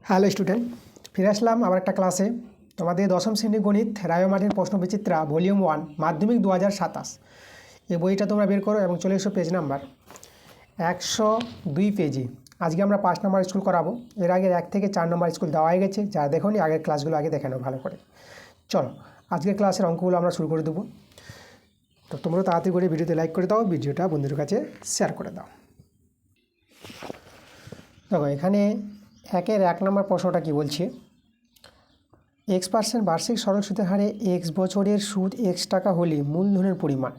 Hello student, ফিরে আসলাম আবার একটা ক্লাসে। তোমাদের দশম শ্রেণী গণিত রায়মার্টিন প্রশ্নবিচিত্রা ভলিউম 1 মাধ্যমিক 2027 এই বইটা তোমরা বের করো এবং চলে এসো পেজ নাম্বার 102 পেজে। আজকে আমরা 5 নম্বর স্কুল করাবো। এর আগে 1 থেকে 4 নম্বর স্কুল দেওয়া হয়ে গেছে, যা দেখোনি আগের ক্লাসগুলো আগে দেখে নাও ভালো করে। চলো আজকের ক্লাসের অঙ্কগুলো আমরা শুরু করে দেবো। তো তোমরা তাড়াতাড়ি করে ভিডিওতে লাইক করে দাও, ভিডিওটা বন্ধুদের কাছে শেয়ার করে দাও। দেখো এখানে 1 নম্বর প্রশ্নটা কি বলছে, X% বার্ষিক সরল সুদের হারে X বছরের সুদ X টাকা হলে মূলধনের পরিমাণ।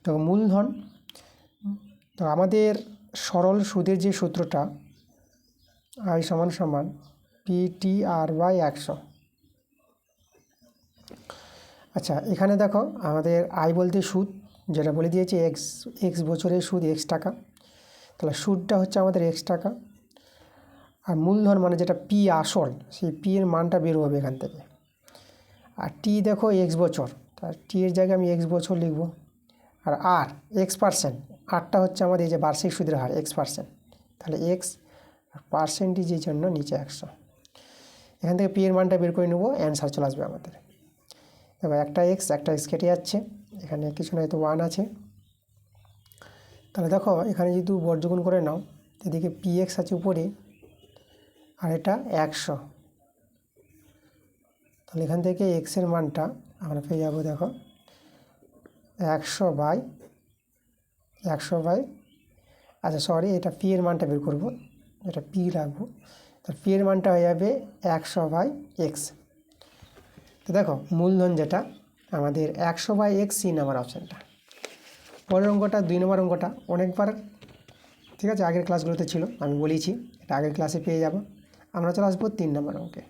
তো মূলধন, তো আমাদের সরল সুদের যে সূত্রটা I সমান সমান PTR/100। আচ্ছা এখানে দেখো আমাদের I বলতে সুদ, যেটা বলে দিয়েছে X বছরের সুদ X টাকা, তাহলে সুদটা হচ্ছে আমাদের X টাকা। আর মূলধন মানে যেটা P আসল, সেই P এর মানটা বের হবে এখান থেকে। আর T দেখো X বছর, তার T এর জায়গায় আমি X বছর লিখব। আর R X%, আরটা হচ্ছে আমাদের এই যে বার্ষিক সুদের হার X%, তাহলে X আর পার্সেন্টেজের জন্য নিচে 100। এখান থেকে P এর মানটা বের করে নেব, অ্যান্সার চলে আসবে আমাদের। এবার একটা X কেটে যাচ্ছে, এখানে কিছু নয় তো 1 আছে। তাহলে দেখো এখানে যদি বর্গগুণ করে নাও, এদিকে PX আছে উপরে আর এটা 100, তাহলে এখান থেকে X এর মানটা আমরা পেয়ে যাবো। দেখো 100 বাই, আচ্ছা সরি, এটা P এর মানটা বের করবো, এটা P রাখবো। তো P এর মানটা হয়ে যাবে 100/X। তো দেখো মূলধন যেটা আমাদের 100/X, 3 নম্বর অপশানটা। পরের অঙ্কটা 2 নম্বর অঙ্কটা অনেকবার, ঠিক আছে, আগের ক্লাসগুলোতে ছিল, আমি বলেছি এটা আগের ক্লাসে পেয়ে যাবো। আমরা চলে আসবো 3 নম্বর অঙ্কে।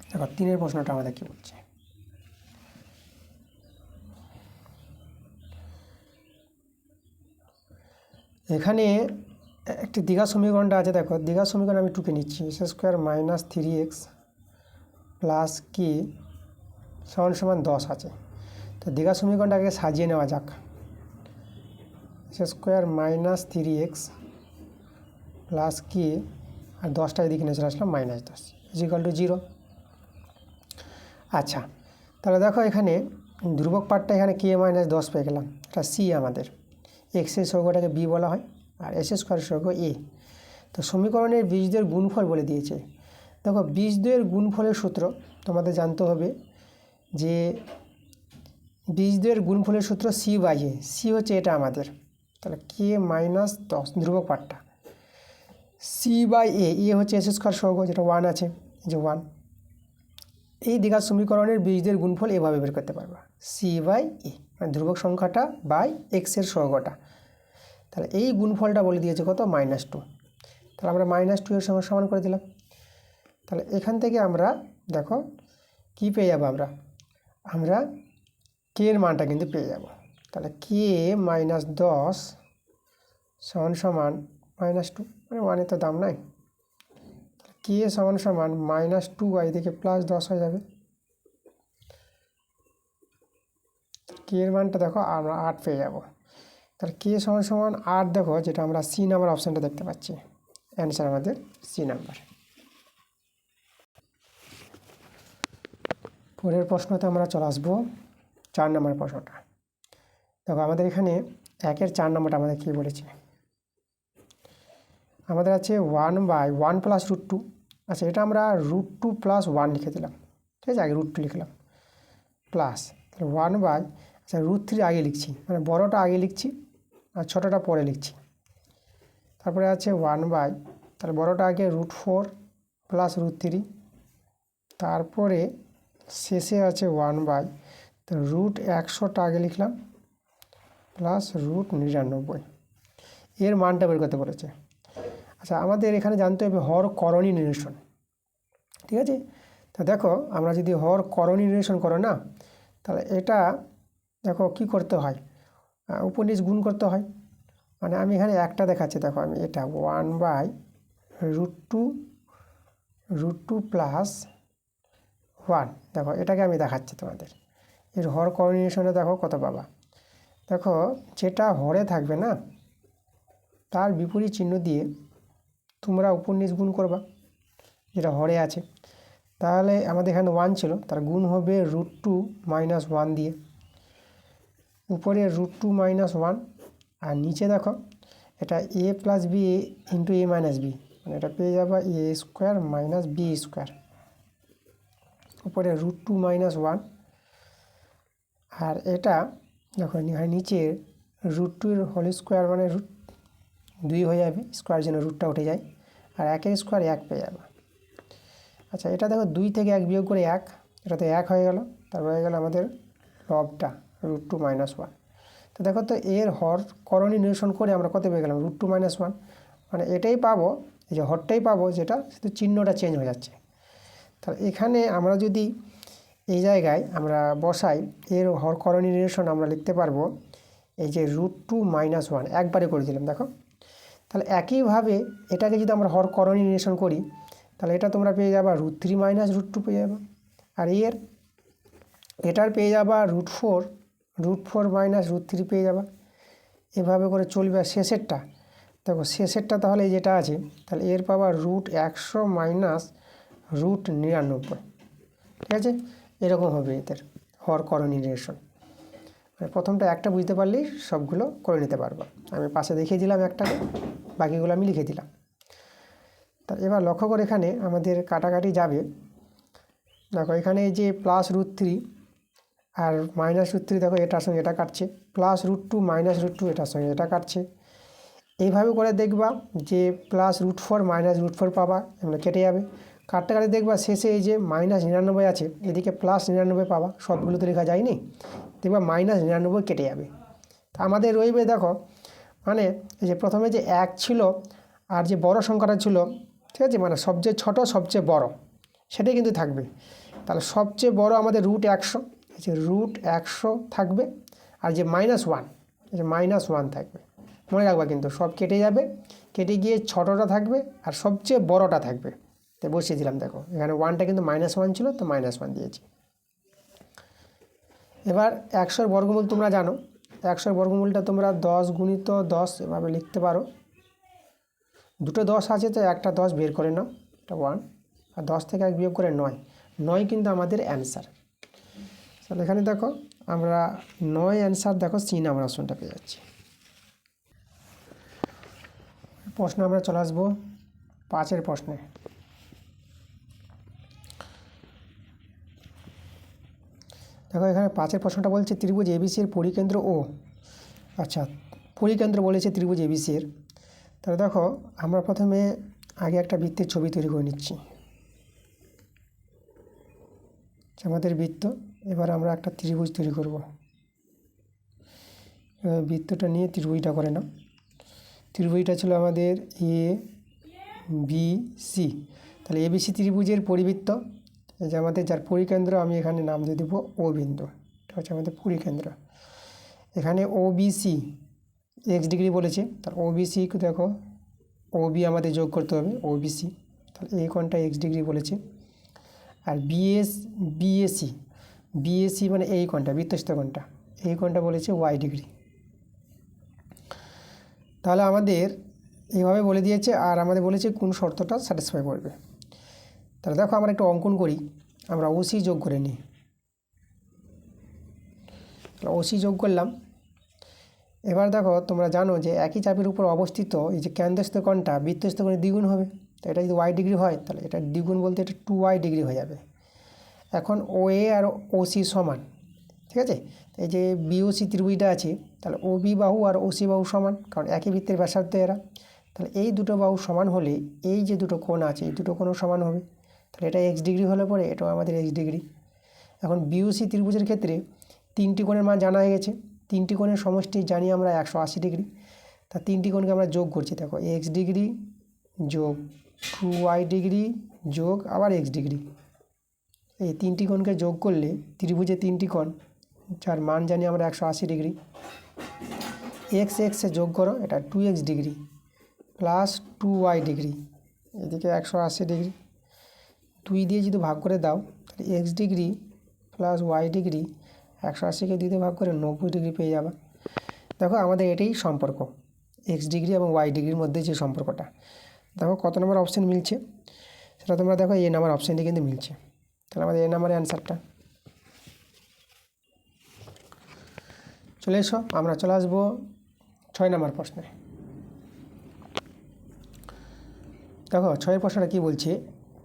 দেখো 3-এর প্রশ্নটা আমাদের কী বলছে, এখানে একটি দ্বিঘাত সমীকরণটা আছে। দেখো দ্বিঘাত সমীকরণ আমি টুকে নিচ্ছি, x² - 3x + k = 10 আছে। তো দ্বিঘাত সমীকরণটাকে সাজিয়ে নেওয়া যাক। x² - 3x + k আর 10টা এদিকে নিয়ে চলে আসলাম -10 = 0। আচ্ছা তাহলে দেখো এখানে ধ্রুবক পার্টটা এখানে k - 10 পেয়ে গেলাম, এটা c আমাদের। এক্সের সহগটাকে b বলা হয় আর s² সহগ a। তো সমীকরণের বীজদ্বয়ের গুণফল বলে দিয়েছে। দেখো বীজদ্বয়ের গুণফলের সূত্র তোমাদের জানতে হবে, যে বীজদ্বয়ের গুণফলের সূত্র c/a। c হচ্ছে এটা আমাদের, তাহলে k - 10 ধ্রুবক পার্টটা, c/a, a হচ্ছে s² সহগ যেটা 1 আছে, যে 1। এই দ্বিঘাত সমীকরণের বীজদ্বয়ের গুণফল এভাবে বের করতে পারবা, c/a মানে ধ্রুবক সংখ্যাটা বাই x এর সহগটা। তাহলে এই গুণফলটা বলে দিয়েছে কত, -2। তাহলে আমরা -2 এর সঙ্গে সমান করে দিলাম। তাহলে এখান থেকে আমরা দেখো কি পেয়ে যাবো, আমরা k এর মানটা কিন্তু পেয়ে যাব। তাহলে k - 10 = -2, মানে 1-এর তো দাম নাই। k = -2 আর এদিকে +10 হয়ে যাবে। k এর মানটা দেখো আমরা 8 পেয়ে যাব। তাহলে k = 8, দেখো যেটা আমরা c নাম্বার অপশানটা দেখতে পাচ্ছি, অ্যান্সার আমাদের c নাম্বার। পরের প্রশ্নতে আমরা চলে আসবো 4 নম্বর প্রশ্নটা। দেখো আমাদের এখানে 1-এর 4 নম্বরটা আমাদের কী বলেছে, আমাদের আছে 1/1 + √2। আচ্ছা এটা আমরা √2 + 1 লিখে দিলাম, ঠিক আছে, আগে √2 লিখলাম প্লাস, তাহলে 1/, আচ্ছা √3 আগে লিখছি, মানে বড়টা আগে লিখছি আর ছোটোটা পরে লিখছি। তারপরে আছে 1/, তাহলে বড়টা আগে √4 + √3, তারপরে শেষে আছে 1/, তো √100টা আগে লিখলাম প্লাস √99, এর মানটা বের করতে বলেছে। আচ্ছা আমাদের এখানে জানতে হবে হর করণী নিরসন, ঠিক আছে। তা দেখো আমরা যদি হর করণী নিরসন করো না, তাহলে এটা দেখো কি করতে হয়, উপর নিচ গুণ করতে হয়। মানে আমি এখানে একটা দেখাচ্ছি, দেখো আমি এটা 1/√2 প্লাস 1, দেখো এটাকে আমি দেখাচ্ছি তোমাদের। এর হর করণী নিরসনে দেখো কত পাবা। দেখো যেটা হরে থাকবে না, তার বিপরীত চিহ্ন দিয়ে তোমরা উপর নিচ গুণ করবা যেটা হরে আছে। তাহলে আমাদের এখানে 1 ছিল, তার গুণ হবে √2 - 1 দিয়ে, উপরে √2 - 1, আর নিচে দেখো এটা a + b × a - b, মানে এটা পেয়ে যাবা a² - b², উপরে √2 - 1, আর এটা দেখো নিচে √2 হোল স্কোয়ার মানে √2 হয়ে যাবে, স্কোয়ার জন্য রুটটা উঠে যায়, আর 1 স্কোয়ার 1 পেয়ে যাবে। আচ্ছা, এটা দেখো 2 থেকে 1 বিয়োগ করে 1, এটা তো 1 হয়ে গেল, তারপর হয়ে গেল আমাদের লবটা √2 - 1। তো দেখো তো এর হর করণী নিরসন করে আমরা কত পেয়ে গেলাম, √2 - 1, মানে এটাই পাবো, এই যে হরটাই পাবো, যেটা শুধু চিহ্নটা চেঞ্জ হয়ে যাচ্ছে। তাহলে এখানে আমরা যদি এই জায়গায় আমরা বসাই এর হর করণী নিরসন, আমরা লিখতে পারবো এই যে √2 - 1 একবারে করে দিলাম দেখো। তাহলে একইভাবে এটাকে যদি আমরা হর করণী নিরসন করি, তাহলে এটা তোমরা পেয়ে যাবা √3 - √2 পেয়ে যাবা, আর এটার পেয়ে যাবা √4 - √3 পেয়ে যাবা। এভাবে করে চলবে। আর শেষেরটা দেখো, শেষেরটা তাহলে যেটা আছে, তাহলে এর পাবা √100 - √99, ঠিক আছে? এরকম হবে এদের হর করণী নিরসন। মানে প্রথমটা একটা বুঝতে পারলেই সবগুলো করে নিতে পারবা। আমি পাশে দেখিয়ে দিলাম একটাকে, বাকিগুলো আমি লিখে দিলাম। তা এবার লক্ষ্য করে এখানে আমাদের কাটাকাটি যাবে। দেখো এখানে এই যে +√3 আর -√3, দেখো এটার সঙ্গে এটা কাটছে, +√2 - √2 এটার সঙ্গে এটা কাটছে। এইভাবে করে দেখবা যে +√4 - √4 পাবা, এগুলো কেটে যাবে। কাটতে কাটতে দেখবা শেষে এই যে -99 আছে, এদিকে +99 পাবা, সবগুলো তো লেখা যায়নি, দেখবা -99 কেটে যাবে। তা আমাদের রইবে দেখো, মানে এই যে প্রথমে যে 1 ছিল আর যে বড় সংখ্যাটা ছিল, ঠিক আছে, মানে সবচেয়ে ছোট সবচেয়ে বড় সেটাই কিন্তু থাকবে। তাহলে সবচেয়ে বড় আমাদের √100, এই যে √100 থাকবে, আর যে -1, এই যে -1 থাকবে। মনে রাখবা কিন্তু সব কেটে যাবে, কেটে গিয়ে ছোটটা থাকবে আর সবচেয়ে বড়টা থাকবে। তো বসিয়ে দিলাম, দেখো এখানে 1টা কিন্তু -1 ছিল, তো -1 দিয়েছি। এবার 100-র বর্গমূল তোমরা জানো, 100-র বর্গমূলটা তোমরা 10 × 10 এভাবে লিখতে পারো। দুটো 10 আছে, তো একটা 10 বের করে নাও, এটা 1, আর 10 থেকে 1 বিয়োগ করে 9, 9 কিন্তু আমাদের অ্যান্সার। তাহলে এখানে দেখো আমরা 9 অ্যান্সার, দেখো C নাম্বার অপশনটা পেয়ে যাচ্ছি। প্রশ্ন আমরা চলে আসবো 5-এর প্রশ্নে। দেখো এখানে 5-এর প্রশ্নটা বলছে ত্রিভুজ ABC এর পরিকেন্দ্র ও, আচ্ছা পরিকেন্দ্র বলেছে ত্রিভুজ ABC এর। তাহলে দেখো আমরা প্রথমে আগে একটা বৃত্তের ছবি তৈরি করে নিচ্ছি, আমাদের বৃত্ত। এবার আমরা একটা ত্রিভুজ তৈরি করব। বৃত্তটা নিয়ে ত্রিভুজটা করে নাও। ত্রিভুজটা ছিল আমাদের ABC, তাহলে ABC ত্রিভুজের পরিবৃত্ত, এই যে আমাদের যার পরিকেন্দ্র, আমি এখানে নাম দিয়ে দেবো O বিন্দু, এটা হচ্ছে আমাদের পরিকেন্দ্র। এখানে OBC x ডিগ্রি বলেছে, তাহলে OBC দেখো OB আমাদের যোগ করতে হবে, OBC, তাহলে এই কোণটা x ডিগ্রি বলেছে। আর BAC মানে এই কোণটা, বৃত্তস্থ কোণটা, এই কোণটা বলেছে y ডিগ্রি। তাহলে আমাদের এইভাবে বলে দিয়েছে, আর আমাদের বলেছে কোন শর্তটা স্যাটিসফাই করবে। তাহলে দেখো আমরা একটু অঙ্কন করি, আমরা OC যোগ করে নিই। OC যোগ করলাম। এবার দেখো তোমরা জানো যে একই চাপের উপর অবস্থিত এই যে কেন্দ্রস্থ কোণটা বৃত্তস্থ কোণের দ্বিগুণ হবে। তো এটা যদি y ডিগ্রি হয়, তাহলে এটা দ্বিগুণ বলতে এটা 2y ডিগ্রি হয়ে যাবে। এখন OA আর OC সমান, ঠিক আছে। এই যে BOC ত্রিভুজটা আছে, তাহলে OB বাহু আর OC বাহু সমান, কারণ একই বৃত্তের ব্যাসার্ধ এরা। তাহলে এই দুটো বাহু সমান হলে এই যে দুটো কোণ আছে, এই দুটো কোণও সমান হবে। তাহলে এটা x ডিগ্রি হলে পরে এটাও আমাদের x ডিগ্রি। এখন BOC ত্রিভুজের ক্ষেত্রে 3টি কোণের মান জানা হয়ে গেছে, 3টি কোণের সমষ্টি জানি আমরা 180 ডিগ্রি। তা 3টি কোণকে আমরা যোগ করছি, দেখো x ডিগ্রি যোগ 2y ডিগ্রি যোগ আবার x ডিগ্রি। এই 3টি কোণকে যোগ করলে ত্রিভুজে 3টি কোণ যার মান জানি আমরা 180 ডিগ্রি। এ যোগ করো, এটা 2x degree plus 2y degree, এদিকে 180 ডিগ্রি। 2 দিয়ে যদি ভাগ করে দাও, তাহলে x degree plus y degree 180কে 2 দিয়ে ভাগ করে 90 ডিগ্রি পেয়ে যাবে। দেখো আমাদের এটাই সম্পর্ক, এক্স ডিগ্রি এবং ওয়াই ডিগ্রির মধ্যে যে সম্পর্কটা। দেখো কত নম্বর অপশান মিলছে সেটা তোমরা দেখো, এ নাম্বার অপশানটি কিন্তু মিলছে। তাহলে আমাদের এ নাম্বারের অ্যান্সারটা। চলে এসো, আমরা চলে আসবো 6 নম্বর প্রশ্নে। দেখো 6 প্রশ্নটা কী বলছে,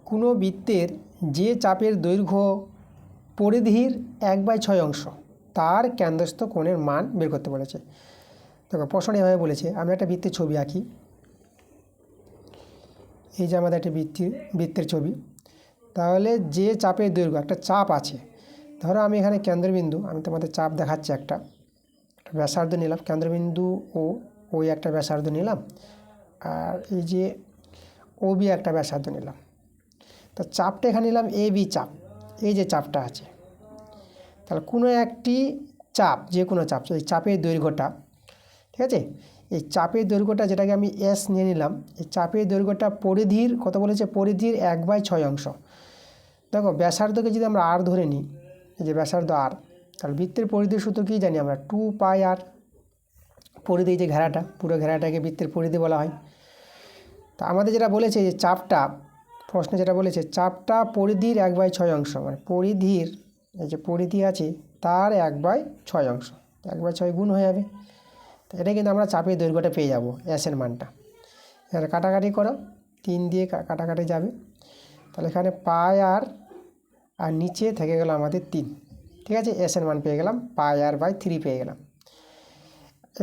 কোনো বৃত্তের যে চাপের দৈর্ঘ্য পরিধির 1/6 অংশ তার কেন্দ্রস্থ কোণের মান বের করতে বলেছে। দেখো প্রশ্নটা এভাবে বলেছে, আমি একটা বৃত্তের ছবি আঁকি। এই যে আমাদের একটা বৃত্তের ছবি। তাহলে যে চাপের দৈর্ঘ্য, একটা চাপ আছে, ধরো আমি এখানে কেন্দ্রবিন্দু, আমি তোমাদের চাপ দেখাচ্ছি, একটা ব্যাসার্ধ নিলাম, কেন্দ্রবিন্দু ও ওই একটা ব্যাসার্ধ নিলাম, আর এই যে ও বি একটা ব্যাসার্ধ নিলাম। তো চাপটা এখানে নিলাম এ বি চাপ, এই যে চাপটা আছে। তাহলে কোনো একটি চাপ, যে কোনো চাপ, এই চাপের দৈর্ঘ্যটা, ঠিক আছে, এই চাপের দৈর্ঘ্যটা যেটাকে আমি এস নিয়ে নিলাম, এই চাপের দৈর্ঘ্যটা পরিধির কত বলেছে, পরিধির 1/6 অংশ। দেখো ব্যাসার্ধকে যদি আমরা আর ধরে নিই, এই যে ব্যাসার্ধ আর, তাহলে বৃত্তের পরিধির সূত্র কী জানি আমরা, 2πr। পরিধি যে ঘেরাটা, পুরো ঘেরাটাকে বৃত্তের পরিধি বলা হয়। তা আমাদের যেটা বলেছে যে চাপটা, প্রশ্নে যেটা বলেছে চাপটা পরিধির 1/6 অংশ, মানে পরিধির, এই যে পরিধি আছে তার 1/6 অংশ, 1/6 গুণ হয়ে যাবে। তো এটা কিন্তু আমরা চাপের দৈর্ঘ্যটা পেয়ে যাব, এসের মানটা। এবার কাটাকাটি করো, 3 দিয়ে কাটাকাটি যাবে, তাহলে এখানে πr আর নিচে থেকে গেল আমাদের 3, ঠিক আছে, এসের মান পেয়ে গেলাম, πr/3 পেয়ে গেলাম।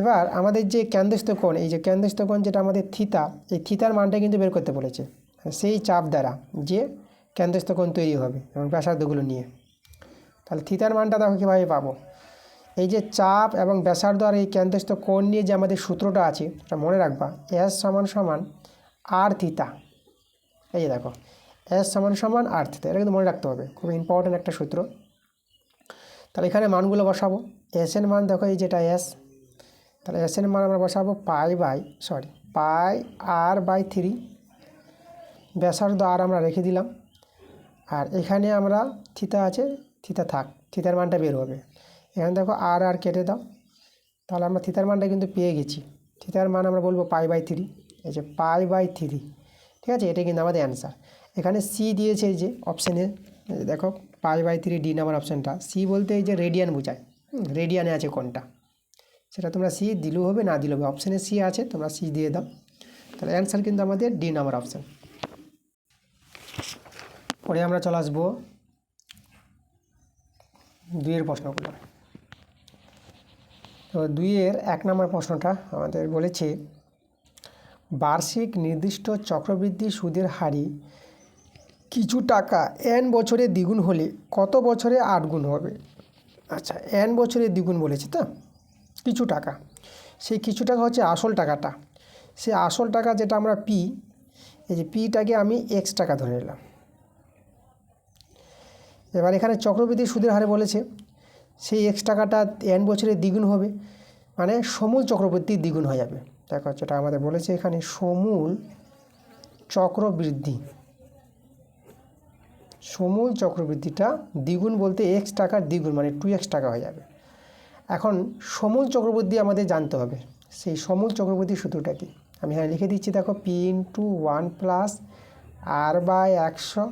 এবার আমাদের যে কেন্দ্রস্থ কোণ, এই যে কেন্দ্রস্থ কোণ যেটা আমাদের থিতা, এই থিতার মানটা কিন্তু বের করতে বলেছে, সেই চাপ দ্বারা যে কেন্দ্রস্থ কোণ তৈরি হবে এবং ব্যাসার্ধগুলো নিয়ে। তাহলে থিতার মানটা দেখো কীভাবে পাবো, এই যে চাপ এবং ব্যাসার্ধ আর এই কেন্দ্রস্থ কোণ নিয়ে যে আমাদের সূত্রটা আছে এটা মনে রাখবা, এস সমান সমান আর থিতা। এই যে দেখো এস সমান সমান আর থিতা, এটা কিন্তু মনে রাখতে হবে, খুব ইম্পর্ট্যান্ট একটা সূত্র। তাহলে এখানে মানগুলো বসাবো, এস এর মান দেখো এই যেটা এস, তাহলে এস এর মান আমরা বসাবো πr/3, ব্যাসার্ধ আর আমরা রেখে দিলাম, আর এখানে আমরা থিতা আছে, থিতা থাক, থিতার মানটা বের হবে। এখানে দেখো আর আর কেটে দাও, তাহলে আমরা থিতার মানটা কিন্তু পেয়ে গেছি। থিতার মান আমরা বলবো π/3, এই যে π/3, ঠিক আছে, এটা কিন্তু আমাদের অ্যান্সার। এখানে সি দিয়েছে এই যে অপশানে, দেখো π/3 ডি নাম্বার অপশানটা। সি বলতে এই যে রেডিয়ান বোঝায়, রেডিয়ানে আছে কোনটা, সেটা তোমরা সি দিলেও হবে না দিলেও হবে, অপশানে সি আছে, তোমরা সি দিয়ে দাও। তাহলে অ্যান্সার কিন্তু আমাদের ডি নাম্বার অপশান। পরে আমরা চলে আসবো 2-এর প্রশ্নগুলো। তো 2-এর 1 নম্বর প্রশ্নটা আমাদের বলেছে, বার্ষিক নির্দিষ্ট চক্রবৃদ্ধি সুদের হারই কিছু টাকা n বছরে দ্বিগুণ হলে কত বছরে 8 গুণ হবে। আচ্ছা, n বছরে দ্বিগুণ বলেছে, তো কিছু টাকা, সেই কিছু টাকা হচ্ছে আসল টাকাটা, সেই আসল টাকা যেটা আমরা পি, এই যে পিটাকে আমি এক্স টাকা ধরে নিলাম। এবার এখানে চক্রবৃদ্ধি সুদের হারে বলেছে সেই এক্স টাকাটা n বছরে দ্বিগুণ হবে, মানে সমূল চক্রবৃদ্ধি দ্বিগুণ হয়ে যাবে। দেখো যেটা আমাদের বলেছে এখানে সমূল চক্রবৃদ্ধি, সমূল চক্রবৃদ্ধিটা দ্বিগুণ বলতে এক্স টাকার দ্বিগুণ, মানে 2x টাকা হয়ে যাবে। এখন সমূল চক্রবৃদ্ধি আমাদের জানতে হবে, সেই সমূল চক্রবৃদ্ধির সূত্রটা কি আমি এখানে লিখে দিচ্ছি, দেখো p×1 + r/100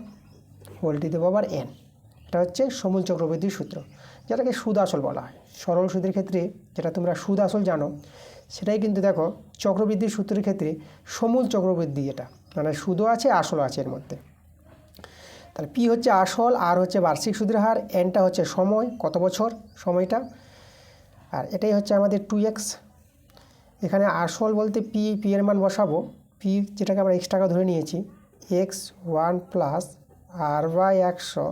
whole to the power n, এটা হচ্ছে সমূল চক্রবৃদ্ধির সূত্র, যেটাকে সুদ আসল বলা হয়। সরল সুদের ক্ষেত্রে যেটা তোমরা সুদ আসল জানো, সেটাই কিন্তু দেখো চক্রবৃদ্ধির সূত্রের ক্ষেত্রে সমূল চক্রবৃদ্ধি, এটা মানে সুদও আছে আসলও আছে এর মধ্যে। তাহলে পি হচ্ছে আসল, আর হচ্ছে বার্ষিক সুদের হার, এনটা হচ্ছে সময়, কত বছর সময়টা, আর এটাই হচ্ছে আমাদের 2x। এখানে আসল বলতে পি এর মান বসাবো, পি যেটাকে আমরা x টাকা ধরে নিয়েছি, x1 + r/100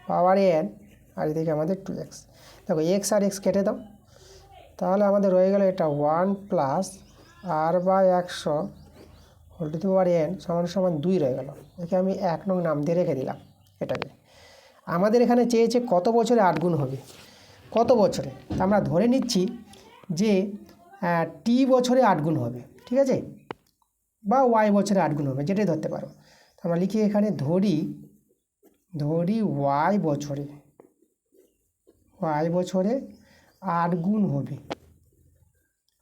পাওয়ার n, আর এদিকে আমাদের 2x। দেখো x আর x কেটে দাও, তাহলে আমাদের রয়ে গেল এটা 1 + r/100 whole to the power n সমান সমান 2 রয়ে গেল। একে আমি 1 নং নাম দিয়ে রেখে দিলাম এটাকে। আমাদের এখানে চেয়েছে কত বছরে 8 গুণ হবে, কত বছরে, আমরা ধরে নিচ্ছি যে টি বছরে 8 গুণ হবে, ঠিক আছে, বা ওয়াই বছরে 8 গুণ হবে, যেটাই ধরতে পারো। আমরা লিখি এখানে ধরি ওয়াই বছরে 8 গুণ হবে।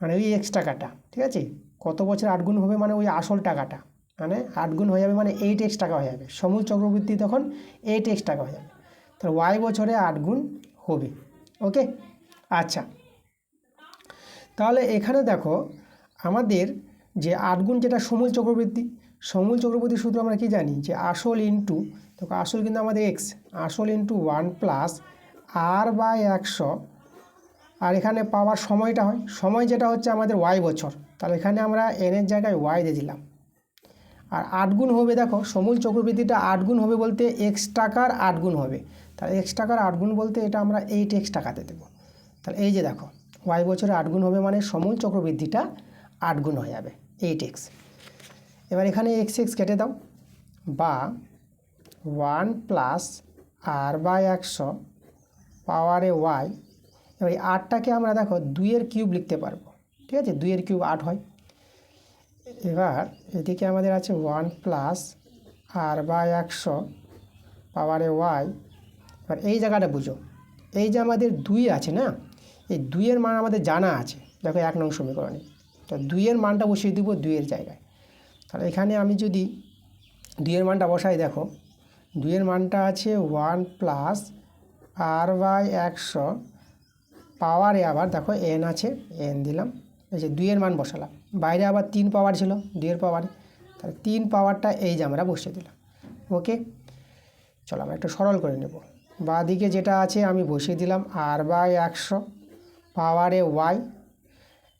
মানে ওই এক্স টাকাটা, ঠিক আছে, কত বছরে 8 গুণ হবে মানে ওই আসল টাকাটা, মানে 8 গুণ হয়ে যাবে মানে 8x টাকা হয়ে যাবে, সমূল চক্রবৃদ্ধি তখন 8x টাকা হয়ে যাবে। তাহলে ওয়াই বছরে 8 গুণ হবে। ওকে, আচ্ছা, তাহলে এখানে দেখো আমাদের যে 8 গুণ যেটা সমূল চক্রবৃদ্ধি, সমূল চক্রবৃদ্ধি সূত্র আমরা কি জানি যে আসল ইন্টু, দেখো আসল কিন্তু আমাদের এক্স, আসল ইন্টু 1 প্লাস r/100, আর এখানে পাওয়ার সময়টা হয়, সময় যেটা হচ্ছে আমাদের ওয়াই বছর, তাহলে এখানে আমরা এনের জায়গায় ওয়াই দিয়ে দিলাম। আর 8 গুণ হবে, দেখো সমূল চক্রবৃদ্ধিটা 8 গুণ হবে বলতে এক্স টাকার 8 গুণ হবে, তাহলে এক্স টাকার 8 গুণ বলতে এটা আমরা 8x টাকাতে দেবো। তাহলে এই যে দেখো ওয়াই বছরে 8 গুণ হবে মানে সমূল চক্রবৃদ্ধিটা 8 গুণ হয়ে যাবে 8x। এবার এখানে x কেটে দাও, বা 1 প্লাস r/100 পাওয়ারে ওয়াই। এবার এই 8টাকে আমরা দেখো 2-এর কিউব লিখতে পারবো, ঠিক আছে, 2-এর কিউব 8 হয়। এবার এদিকে আমাদের আছে 1 প্লাস r/100 পাওয়ারে ওয়াই। এবার এই জায়গাটা বুঝো, এই যে আমাদের 2 আছে না, এই 2-এর মান আমাদের জানা আছে, দেখো 1 নং সমীকরণে, তো 2-এর মানটা বসিয়ে দিব 2-এর জায়গায়। তাহলে এখানে আমি যদি 2-এর মানটা বসাই, দেখো 2-এর মানটা আছে 1 প্লাস r/100 পাওয়ারে, আবার দেখো n আছে, n দিলাম, এই যে 2-এর মান বসালাম, বাইরে আবার 3 পাওয়ার ছিল 2-এর পাওয়ারে, তাহলে 3 পাওয়ারটা এই যে আমরা বসিয়ে দিলাম। ওকে, চলো আমরা একটু সরল করে নেব। বাঁ দিকে যেটা আছে আমি বসিয়ে দিলাম r/100 পাওয়ারে ওয়াই।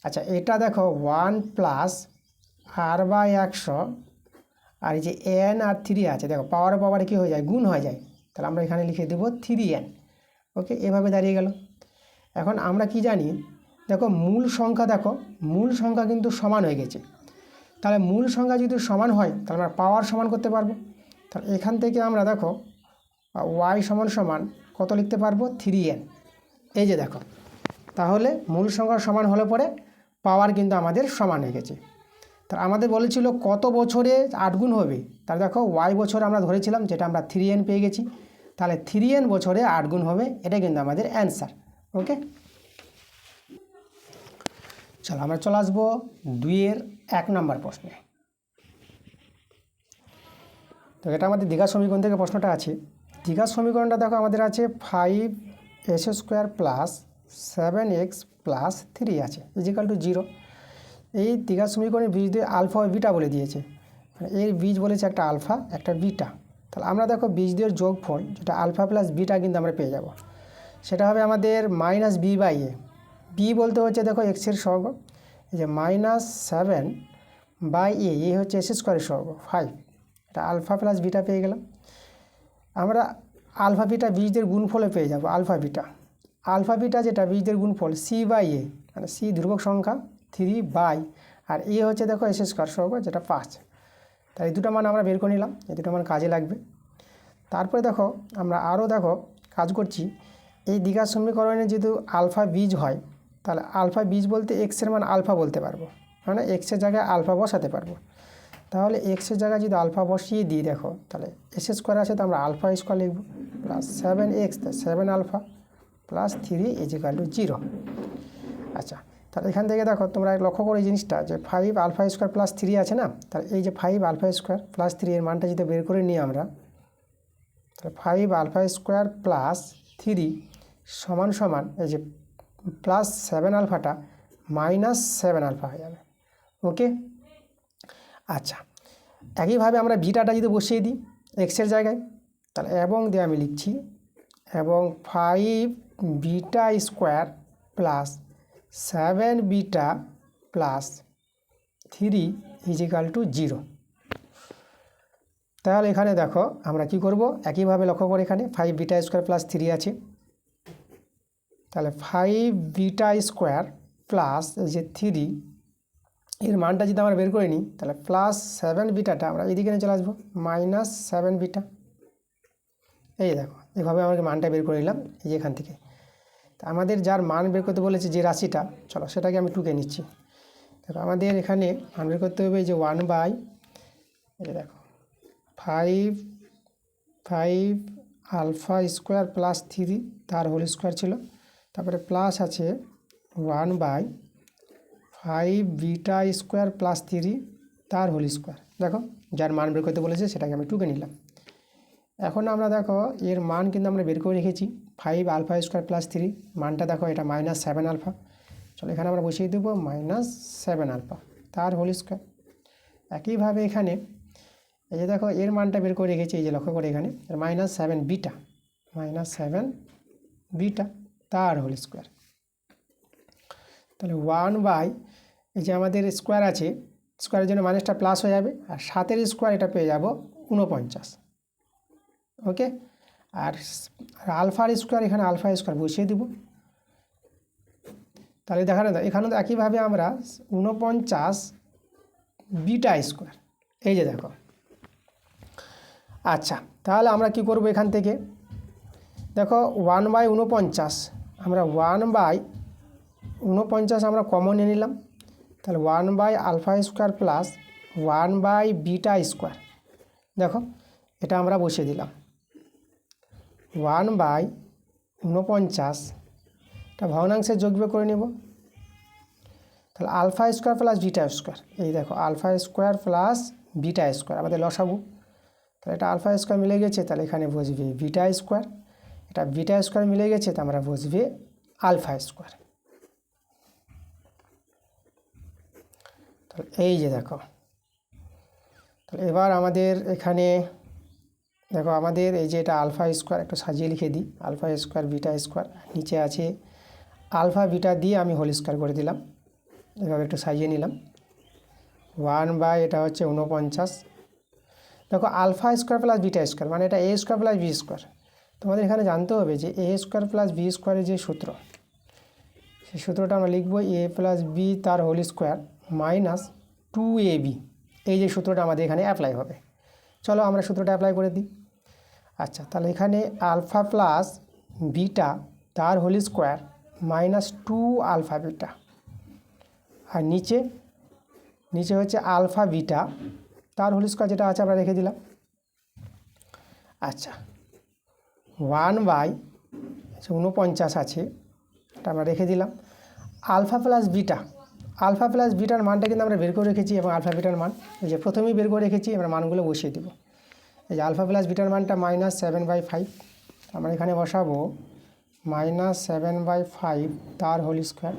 আচ্ছা, এটা দেখো 1 প্লাস r/100, আর এই যে n আর 3 আছে, দেখো পাওয়ারে কী হয়ে যায়, গুণ হয়ে যায়, তাহলে আমরা এখানে লিখে দেবো 3n। ওকে, এভাবে দাঁড়িয়ে গেল। এখন আমরা কি জানি, দেখো মূল সংখ্যা, দেখো মূল সংখ্যা কিন্তু সমান হয়ে গেছে, তাহলে মূল সংখ্যা যদি সমান হয় তাহলে আমরা পাওয়ার সমান করতে পারবো। তাহলে এখান থেকে আমরা দেখো ওয়াই সমান সমান কত লিখতে পারবো, 3n। এই যে দেখো, তাহলে মূল সংখ্যা সমান হলে পরে পাওয়ার কিন্তু আমাদের সমান হয়ে গেছে। তাহলে আমাদের বলেছিল কত বছরে 8 গুণ হবে, তাহলে দেখো ওয়াই বছর আমরা ধরেছিলাম, যেটা আমরা 3n পেয়ে গেছি, তাহলে 3n বছরে 8 গুণ হবে, এটা কিন্তু আমাদের অ্যান্সার। ওকে, চলো আমরা চলে আসবো 2-এর 1 নম্বর প্রশ্নে। তো এটা আমাদের দীঘার সমীকরণ থেকে প্রশ্নটা আছে। দীঘার সমীকরণটা দেখো আমাদের আছে 5s² প্লাস 7x প্লাস 3 আছে ইজিক্যাল টু 0। এই দীঘার সমীকরণের বীজ দিয়ে আলফা ও বিটা বলে দিয়েছে, এর বীজ বলেছে একটা আলফা একটা বিটা। তাহলে আমরা দেখো বীজ দিয়ে যোগফল, যেটা আলফা প্লাস বিটা কিন্তু আমরা পেয়ে যাব, সেটা হবে আমাদের -b/a। বি বলতে হচ্ছে দেখো এক্সের সহগ, এই যে -7/a, এই হচ্ছে s² সহগ 5, এটা আলফা প্লাস বিটা পেয়ে গেলাম। আমরা আলফা বিটা বীজদের গুণফলে পেয়ে যাব আলফা বিটা যেটা বীজদের গুণফল c/a, মানে c ধ্রুবক সংখ্যা 3 আর এ হচ্ছে দেখো s² সহগ যেটা 5। তাই এই দুটো মান আমরা বের করে নিলাম, এই দুটো মান কাজে লাগবে। তারপরে দেখো আমরা আরও দেখো কাজ করছি, এই দীঘার সমীকরণে যেহেতু আলফা বীজ হয়, তাহলে আলফা বীজ বলতে এক্সের মান আলফা বলতে পারবো, মানে এক্সের জায়গায় আলফা বসাতে পারবো। তাহলে এক্সের জায়গায় যদি আলফা বসিয়ে দিই, দেখো তাহলে s² আছে, তো আমরা α² লিখব, plus 7x 7 alpha plus 3 equal to 0। আচ্ছা, তাহলে এখান থেকে দেখো তোমরা লক্ষ্য করো এই জিনিসটা, যে 5 α² প্লাস 3 আছে না, তাহলে এই যে 5 α² প্লাস 3 এর মানটা যদি বের করে নিই আমরা, তাহলে 5 α² প্লাস 3 সমান সমান এই যে প্লাস 7 আলফাটা -7 আলফা হয়ে যাবে। ওকে, আচ্ছা, একইভাবে আমরা বিটাটা যদি বসিয়ে দিই এক্সের জায়গায়, তাহলে এবং দিয়ে আমি লিখছি, এবং 5 β² plus 7 beta plus 3 equal to 0। তাহলে এখানে দেখো আমরা কি করব, একইভাবে লক্ষ্য করে এখানে 5 β² প্লাস 3 আছে, তাহলে 5 β² প্লাস এই যে 3 এর মানটা যদি আমরা বের করে নিই, তাহলে প্লাস 7 বিটাটা আমরা এদিকে নিয়ে চলে আসবো, -7 বিটা। এই দেখো এভাবে আমাকে মানটা বের করে নিলাম এই যে এখান থেকে। তা আমাদের যার মান বের করতে বলেছে যে রাশিটা, চলো সেটাকে আমি টুকে নিচ্ছি। দেখো আমাদের এখানে মান বের করতে হবে যে 1/, এই দেখো 5 α² প্লাস 3 তার হোল স্কোয়ার ছিল, তারপরে প্লাস আছে 1/5 5 বিটা স্কোয়ার প্লাস 3 তার হোল স্কোয়ার। দেখো যার মান বের করতে বলেছে সেটাকে আমি টুকে নিলাম। এখন আমরা দেখো এর মান কিন্তু আমরা বের করে রেখেছি 5 আলফা স্কোয়ার প্লাস 3, মানটা দেখো এটা -7 আলফা। চলো এখানে আমরা বসিয়ে দেবো -7 আলফা তার হোল স্কোয়ার। একইভাবে এখানে এই যে দেখো এর মানটা বের করে রেখেছি, এই যে লক্ষ্য করে এখানে -7 বিটা তার হোল স্কোয়ার। তাহলে 1 এই যে আমাদের স্কোয়ার আছে, স্কোয়ারের জন্য মাইনাসটা প্লাস হয়ে যাবে, আর 7-এর স্কোয়ার এটা পেয়ে যাব 49। ওকে, আর আলফার স্কোয়ার এখানে আলফা স্কোয়ার বসিয়ে দেব। তাহলে দেখা না এখানে তো একইভাবে আমরা 49 বিটা স্কোয়ার, এই যে দেখো। আচ্ছা তাহলে আমরা কি করব, এখান থেকে দেখো 1/49 আমরা 1/49 আমরা কমন নিয়ে নিলাম। তাহলে 1 alpha square plus 1 beta square, দেখো এটা আমরা বসিয়ে দিলাম। 1/49 এটা ভগ্নাংশের যোগবিয়োগ করে নেব। তাহলে alpha square plus beta square, এই দেখো alpha square plus beta square আমাদের লসাগু। তাহলে এটা আলফা স্কোয়ার মিলে গেছে, তাহলে এখানে বসবে বিটা স্কোয়ার, এটা বিটা স্কোয়ার মিলে গেছে, তো আমরা বসবে আলফা স্কোয়ার। তাহলে এই যে দেখো, তাহলে এবার আমাদের এখানে দেখো আমাদের এই যে এটা আলফা স্কোয়ার, একটু সাজিয়ে লিখে দিই, আলফা স্কোয়ার বিটা স্কোয়ার, নিচে আছে আলফা বিটা দিয়ে আমি হোল স্কোয়ার করে দিলাম, এভাবে একটু সাজিয়ে নিলাম। 1 এটা হচ্ছে 49। দেখো alpha square plus beta square মানে এটা A square plus B square. তোমাদের এখানে জানতে হবে যে এ স্কোয়ার প্লাস বি স্কোয়ারের যে সূত্র, সেই সূত্রটা আমরা লিখব এ প্লাস বি তার হোল স্কোয়ার -2ab। এই যে সূত্রটা আমাদের এখানে অ্যাপ্লাই হবে। চলো আমরা সূত্রটা অ্যাপ্লাই করে দিই। আচ্ছা তাহলে এখানে আলফা প্লাস বিটা তার হোল স্কোয়ার -2 আলফা বিটা, আর নিচে হচ্ছে আলফা বিটা তার হোল স্কোয়ার যেটা আছে আমরা রেখে দিলাম। আচ্ছা 1/49 আছে, এটা আমরা রেখে দিলাম। আলফা প্লাস বিটার মানটা কিন্তু আমরা বের করে রেখেছি, এবং আলফা বিটার মান এই যে প্রথমেই বের করে রেখেছি, আমরা মানগুলো বসিয়ে দেব। এই যে আলফা প্লাস বিটার মানটা -7/5, আমরা এখানে বসাবো -7/5 তার হোল স্কোয়ার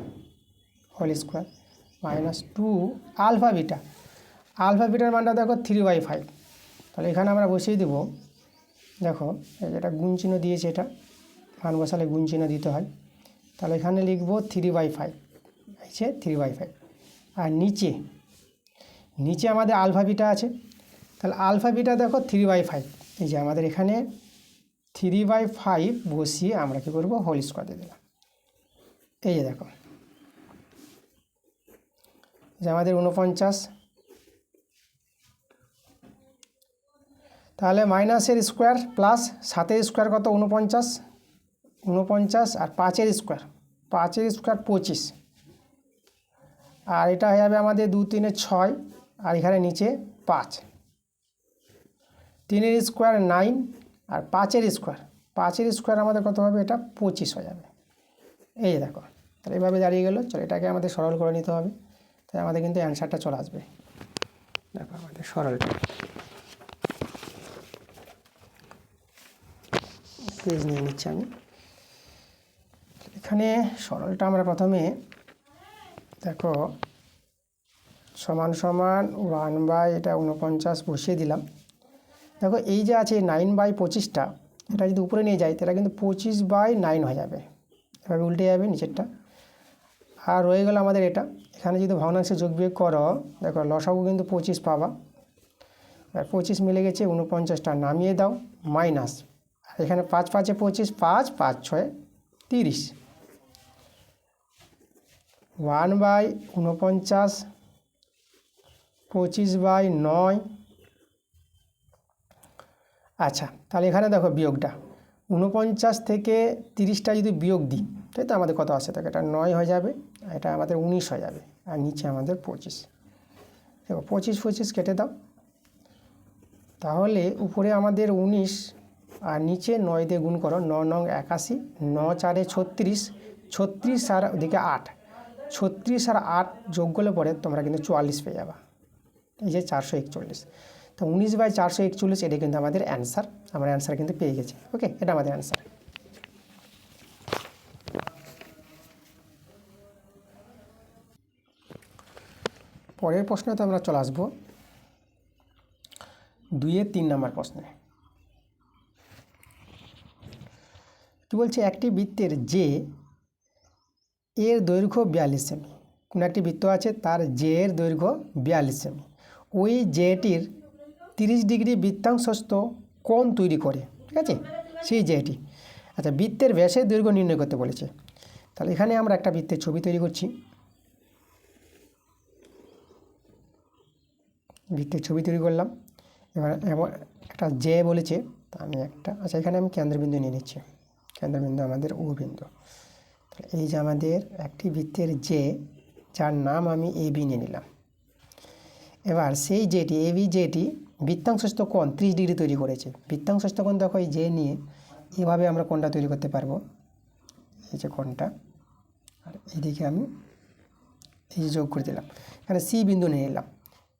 -2 আলফা বিটার মানটা দেখো 3/5। তাহলে এখানে আমরা বসিয়ে দেব, দেখো এটা গুণ চিহ্ন দিয়েছে, এটা মান বসালে গুণ চিহ্ন দিতে হয়। তাহলে এখানে লিখব 3/5, এই যে 3/5, আর নিচে আমাদের আলফা বিটা আছে, তাহলে আলফা বিটা দেখো 3/5, এই যে আমাদের এখানে 3/5 বসিয়ে আমরা কী করবো, হোল স্কোয়ার দিয়ে দিলাম। এই যে দেখো যে আমাদের 49, তাহলে মাইনাসের স্কোয়ার প্লাস 7-এর স্কোয়ার কত 49, আর 5-এর স্কোয়ার 25, আর এটা হয়ে যাবে আমাদের 2 3 6, আর এখানে নিচে 5, 3-এর স্কোয়ার 9, আর 5-এর স্কোয়ার আমাদের কত হবে, এটা 25 হয়ে যাবে। এই দেখো তাহলে এইভাবে দাঁড়িয়ে গেল। চলো এটাকে আমাদের সরল করে নিতে হবে, তাই আমাদের কিন্তু অ্যান্সারটা চলে আসবে। দেখো আমাদের সরলটা পেজ নিয়ে নিচ্ছি আমি। এখানে সরলটা আমরা প্রথমে দেখো সমান 1 এটা 49 বসিয়ে দিলাম। দেখো এই যে আছে 9/25টা, এটা যদি উপরে নিয়ে যাই তাহলে কিন্তু 25/9 হয়ে যাবে, এভাবে উল্টে যাবে নিচেরটা। আর রয়ে গেল আমাদের এটা, এখানে যদি ভগ্নাংশে যোগ বিয়োগ করো, দেখো লসাগু কিন্তু 25 পাবা, আর 25 মিলে গেছে, 49টা নামিয়ে দাও, মাইনাস, আর এখানে 5 5-এ 25, 5 5 6 30, 1/49 25/9। আচ্ছা তাহলে এখানে দেখো বিয়োগটা 49 থেকে 30টা যদি বিয়োগ দিই, তাই তো আমাদের কত আসে, থাকে এটা 9 হয়ে যাবে, এটা আমাদের 19 হয়ে যাবে, আর নিচে আমাদের 25। দেখো 25 কেটে দাও, তাহলে উপরে আমাদের 19, আর নিচে 9 দিয়ে গুণ করো, 9 9 81, 9 4 36, 36 আর ওদিকে 8, 36 আর 8 যোগ করলে পরে তোমরা কিন্তু 44 পেয়ে যাবা, এই যে 441। তো 19/441 এটা কিন্তু আমাদের অ্যান্সার, আমরা অ্যান্সার কিন্তু পেয়ে গেছি। ওকে, এটা আমাদের অ্যান্সার। পরের প্রশ্নতে আমরা চলে আসবো 2-এর 3 নম্বর প্রশ্নে। কি বলছে, একটি বৃত্তের যে এর দৈর্ঘ্য 42 সেমি, কোনো একটি বৃত্ত আছে তার জে এর দৈর্ঘ্য 42 সেমি, ওই জেটির 30 ডিগ্রি বৃত্তাংশস্থ কোণ তৈরি করে, ঠিক আছে, সেই জেটি। আচ্ছা, বৃত্তের ব্যাসের দৈর্ঘ্য নির্ণয় করতে বলেছে। তাহলে এখানে আমরা একটা বৃত্তের ছবি তৈরি করছি, বৃত্তের ছবি তৈরি করলাম। এবার একটা জে বলেছে, তা আমি একটা, আচ্ছা এখানে আমি কেন্দ্রবিন্দু নিয়ে নিচ্ছি, কেন্দ্রবিন্দু আমাদের ও বিন্দু। তাহলে এই যে আমাদের একটি বৃত্তের জে, যার নাম আমি এ বি নিয়ে নিলাম। এবার সেই জেটি, এ বি জেটি বৃত্তাংশস্থ কোণ 30 ডিগ্রি তৈরি করেছে। বৃত্তাংশস্থ কোণ দেখো, এই জে নিয়ে এভাবে আমরা কোণটা তৈরি করতে পারবো, এই যে কোণটা, আর এইদিকে আমি এই যে যোগ করে দিলাম, এখানে সি বিন্দু নিয়ে নিলাম।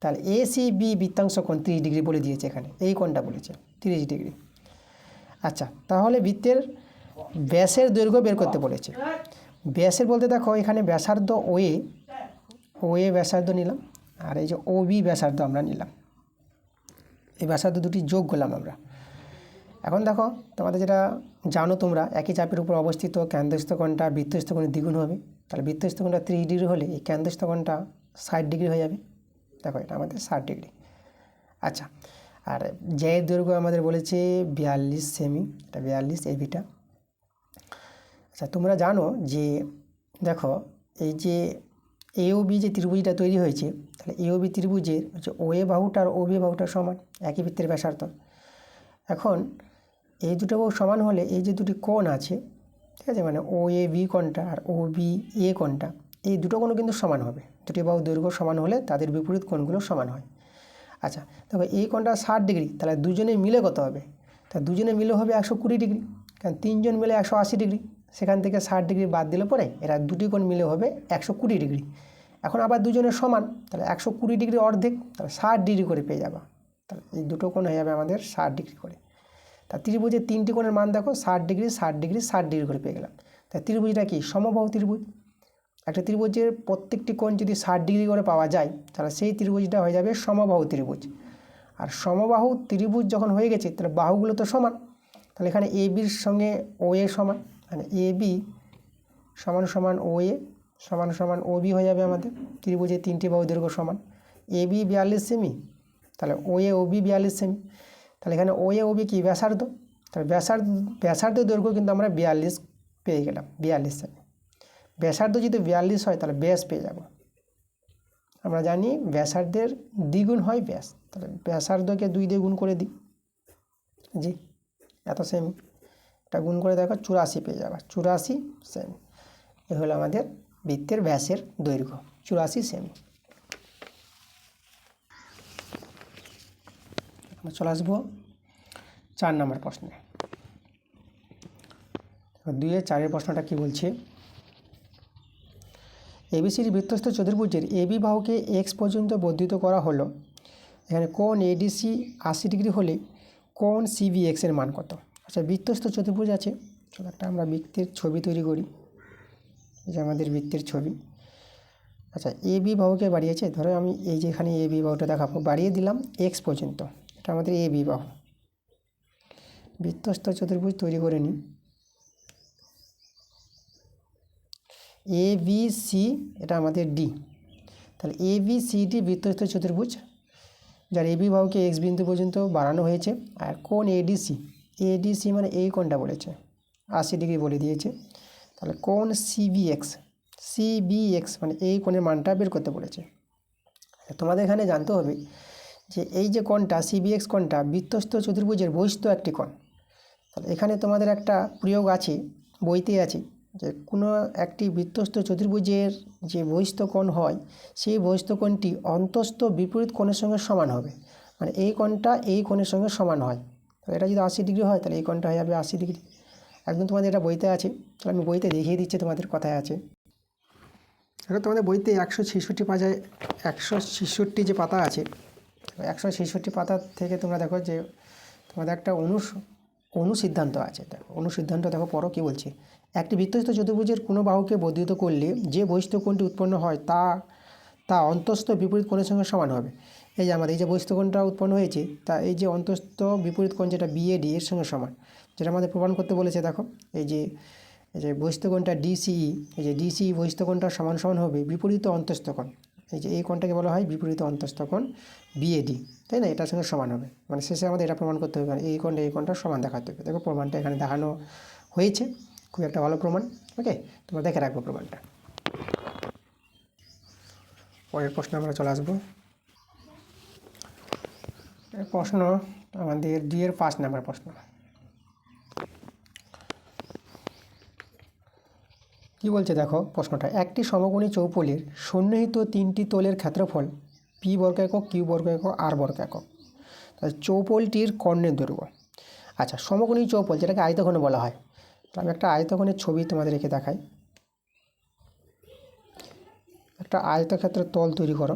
তাহলে এ সি বি বৃত্তাংশ কোণ 30 ডিগ্রি বলে দিয়েছে, এখানে এই কোণটা বলেছে 30 ডিগ্রি। আচ্ছা, তাহলে বৃত্তের ব্যাসের দৈর্ঘ্য বের করতে বলেছে। ব্যাসের বলতে দেখো, এখানে ব্যাসার্ধ ওএ ব্যাসার্ধ নিলাম, আর এই যে ও বি ব্যাসার্ধ আমরা নিলাম, এই ব্যাসার্ধ দুটি যোগ করলাম আমরা। এখন দেখো, তোমাদের যেটা জানো তোমরা, একই চাপের উপর অবস্থিত কেন্দ্রস্থ কোণটা বৃত্তস্থ কোণের দ্বিগুণ হবে। তাহলে বৃত্তস্থ কোণটা 30 ডিগ্রি হলে এই কেন্দ্রস্থ কোণটা 60 ডিগ্রি হয়ে যাবে। দেখো, এটা আমাদের 60 ডিগ্রি। আচ্ছা, আর জে এর দৈর্ঘ্য আমাদের বলেছে 42 সেমি, এটা 42 এবিটা। আচ্ছা, তোমরা জানো যে দেখো, এই যে এ ও বি যে ত্রিভুজটা তৈরি হয়েছে, তাহলে এ ও বি ত্রিভুজের হচ্ছে ও এ বাহুটা আর ও বি বাহুটা সমান, একই বৃত্তের ব্যাসার্ধ। এখন এই দুটো বাহু সমান হলে এই যে দুটি কোণ আছে, ঠিক আছে, মানে ও এ বি কোণটা আর ও বি এ কোণটা, এই দুটো কোণ কিন্তু সমান হবে। দুটি বাহু দৈর্ঘ্য সমান হলে তাদের বিপরীত কোণগুলো সমান হয়। আচ্ছা, দেখো এই কোণটা 60 ডিগ্রি, তাহলে দুজনে মিলে কত হবে? তা দুজনে মিলে হবে 120 ডিগ্রি, কারণ তিনজন মিলে 180 ডিগ্রি, সেখান থেকে 60 ডিগ্রি বাদ দিলে পরে এরা দুটি কোণ মিলে হবে 120 ডিগ্রি। এখন আবার দুজনের সমান, তাহলে 120 ডিগ্রি অর্ধেক, তাহলে 60 ডিগ্রি করে পেয়ে যাবা। তাহলে এই দুটো কোণ হয়ে যাবে আমাদের 60 ডিগ্রি করে। তা ত্রিভুজের 3টি কোণের মান দেখো, 60 ডিগ্রি 60 ডিগ্রি 60 ডিগ্রি করে পেয়ে গেলাম। তাই ত্রিভুজটা কি? সমবাহু ত্রিভুজ। একটা ত্রিভুজের প্রত্যেকটি কোণ যদি 60 ডিগ্রি করে পাওয়া যায়, তাহলে সেই ত্রিভুজটা হয়ে যাবে সমবাহু ত্রিভুজ। আর সমবাহু ত্রিভুজ যখন হয়ে গেছে, তাহলে বাহুগুলো তো সমান। তাহলে এখানে এ বির সঙ্গে ও এ সমান, মানে এ বি সমান সমান ও এ সমান সমান ও বি হয়ে যাবে আমাদের। ত্রিভুজের 3টি বাহু দৈর্ঘ্য সমান। এ বি 42 সেমি, তাহলে ও এ ও বি 42 সেমি। তাহলে এখানে ও এ ও বি কি? ব্যাসার্ধ। তাহলে ব্যাসার্ধের দৈর্ঘ্য কিন্তু আমরা 42 পেয়ে গেলাম, 42 সেমি। ব্যাসার্ধ যদি 42 হয়, তাহলে ব্যাস পেয়ে যাব। আমরা জানি ব্যাসার্ধের দ্বিগুণ হয় ব্যাস, তাহলে ব্যাসার্ধকে 2 দিয়ে গুণ করে দিই, জি এত সেমি। এটা গুণ করে দেখো 84 পেয়ে যাবে, 84 সেমি। এ হলো আমাদের বৃত্তের ব্যাসের দৈর্ঘ্য, 84 সেমি। আমরা চলে আসবো 4 নম্বর প্রশ্নে। 2-এর 4-এর প্রশ্নটা কি বলছে? এবিসির বৃত্তস্থ চতুর্ভুজের এবি বাহুকে এক্স পর্যন্ত বর্ধিত করা হলো। এখানে কোণ এডিসি 80 ডিগ্রি হলে কোণ সিবি এক্সের মান কত? আচ্ছা, বৃত্তস্থ চতুর্ভুজ আছে, চলো একটা আমরা বৃত্তের ছবি তৈরি করি। এই যে আমাদের বৃত্তের ছবি। আচ্ছা, এ বি বাহুকে বাড়িয়েছে, ধরো আমি এই যে এখানে এ বি বাহুটা দেখাবো, বাড়িয়ে দিলাম এক্স পর্যন্ত, এটা আমাদের এ বি বাহু। বৃত্তস্থ চতুর্ভুজ তৈরি করে নিই। এ বি সি, এটা আমাদের ডি। তাহলে এ বি সি ডি বৃত্তস্থ চতুর্ভুজ, যার এ বি বাহুকে এক্স বিন্দু পর্যন্ত বাড়ানো হয়েছে। আর কোণ এডিসি, এডিসি মানে এই কোণটা বলেছে 80 ডিগ্রি বলে দিয়েছে। তাহলে কোণ সিবিএক্স, সিবিএক্স মানে এই কোণের মানটা বের করতে বলেছে। তোমাদের এখানে জানতে হবে যে এই যে কোণটা সিবিএক্স কোণটা বৃত্তস্থ চতুর্ভুজের বহিস্থ একটি কোণ। তাহলে এখানে তোমাদের একটা প্রয়োগ আছে, বইতে আছে, যে কোনো একটি বৃত্তস্থ চতুর্ভুজের যে বহিস্থ কোণ হয়, সেই বহিস্থ কোণটি অন্তস্থ বিপরীত কোণের সঙ্গে সমান হবে। মানে এই কোণটা এই কোণের সঙ্গে সমান হয়। তাহলে এটা যদি 80 ডিগ্রি হয়, তাহলে এই কোণটা হয়ে যাবে 80 ডিগ্রি। একদম তোমাদের এটা বইতে আছে, তাহলে আমি বইতে দেখিয়ে দিচ্ছি তোমাদের কথায় আছে। এবার তোমাদের বইতে 166 পাতায় 166 যে পাতা আছে, 166 পাতা থেকে তোমরা দেখো যে তোমাদের একটা অনুসিদ্ধান্ত আছে। দেখো অনুসিদ্ধান্ত দেখো পড়ো কী বলছে। একটি বৃত্তস্থ চতুর্ভুজের কোনো বাহুকে বর্ধিত করলে যে বহিস্থ কোণটি উৎপন্ন হয় তা অন্তস্থ বিপরীত কোণের সঙ্গে সমান হবে। এই যে আমাদের এই যে বহিস্থ কোণটা উৎপন্ন হয়েছে, তা এই যে অন্তস্থ বিপরীত কোণ যেটা বিএডি এর সঙ্গে সমান, যেটা আমাদের প্রমাণ করতে বলেছে। দেখো এই যে বহিস্থ কোণটা ডিসিই, এই যে ডিসিই বহিস্থ কোণটা সমান সমান হবে বিপরীত অন্তস্থ কোণ। এই যে এই কোণটাকে বলা হয় বিপরীত অন্তস্থ কোণ বিএডি, তাই না? এটার সঙ্গে সমান হবে, মানে শেষে আমাদের এটা প্রমাণ করতে হবে, মানে এই কোণটা সমান দেখাতে হবে। দেখো প্রমাণটা এখানে দেখানো হয়েছে, খুব একটা ভালো প্রমাণ। ওকে, তোমরা দেখে রাখবো প্রমাণটা। পরের প্রশ্ন আমরা চলে আসবো। প্রশ্ন আমাদের ডি এর 5 নম্বর প্রশ্ন। কি বলছে দেখো প্রশ্নটা। একটি সমকোণী চৌপলির সন্নিহিত 3টি তলের ক্ষেত্রফল পি বর্গ একক, কিউ বর্গ একক, আর বর্গ একক। তাহলে চৌপলটির কর্ণের দৈর্ঘ্য। আচ্ছা, সমকোণী চৌপল যেটাকে আয়তঘন বলা হয়। তো আমি একটা আয়তঘনের ছবি তোমাদের রেখে দেখাই। একটা আয়তক্ষেত্রের তল তৈরি করো,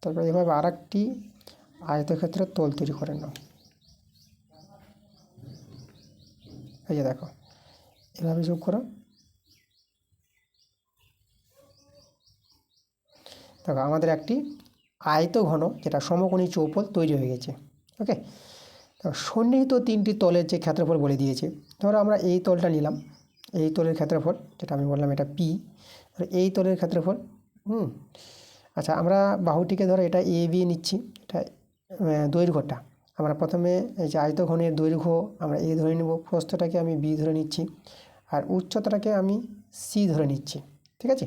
তারপরে এভাবে আর একটি আয়তক্ষেত্রের তল তৈরি করে নাও। এই যে দেখো, এভাবে যোগ করো। দেখো আমাদের একটি আয়তঘন যেটা সমকোণী চৌপল তৈরি হয়ে গেছে। ওকে, তো সন্নিহিত 3টি তলের যে ক্ষেত্রফল বলে দিয়েছে। ধরো আমরা এই তলটা নিলাম, এই তলের ক্ষেত্রফল যেটা আমি বললাম এটা পি, এই তলের ক্ষেত্রফল। আচ্ছা, আমরা বাহুটিকে ধরো এটা এ বি নিচ্ছি, এটা দৈর্ঘ্যটা আমরা প্রথমে এই যে আয়তঘনের দৈর্ঘ্য আমরা এ ধরে নেব, প্রস্থটাকে আমি বি ধরে নিচ্ছি, আর উচ্চতাটাকে আমি সি ধরে নিচ্ছি। ঠিক আছে,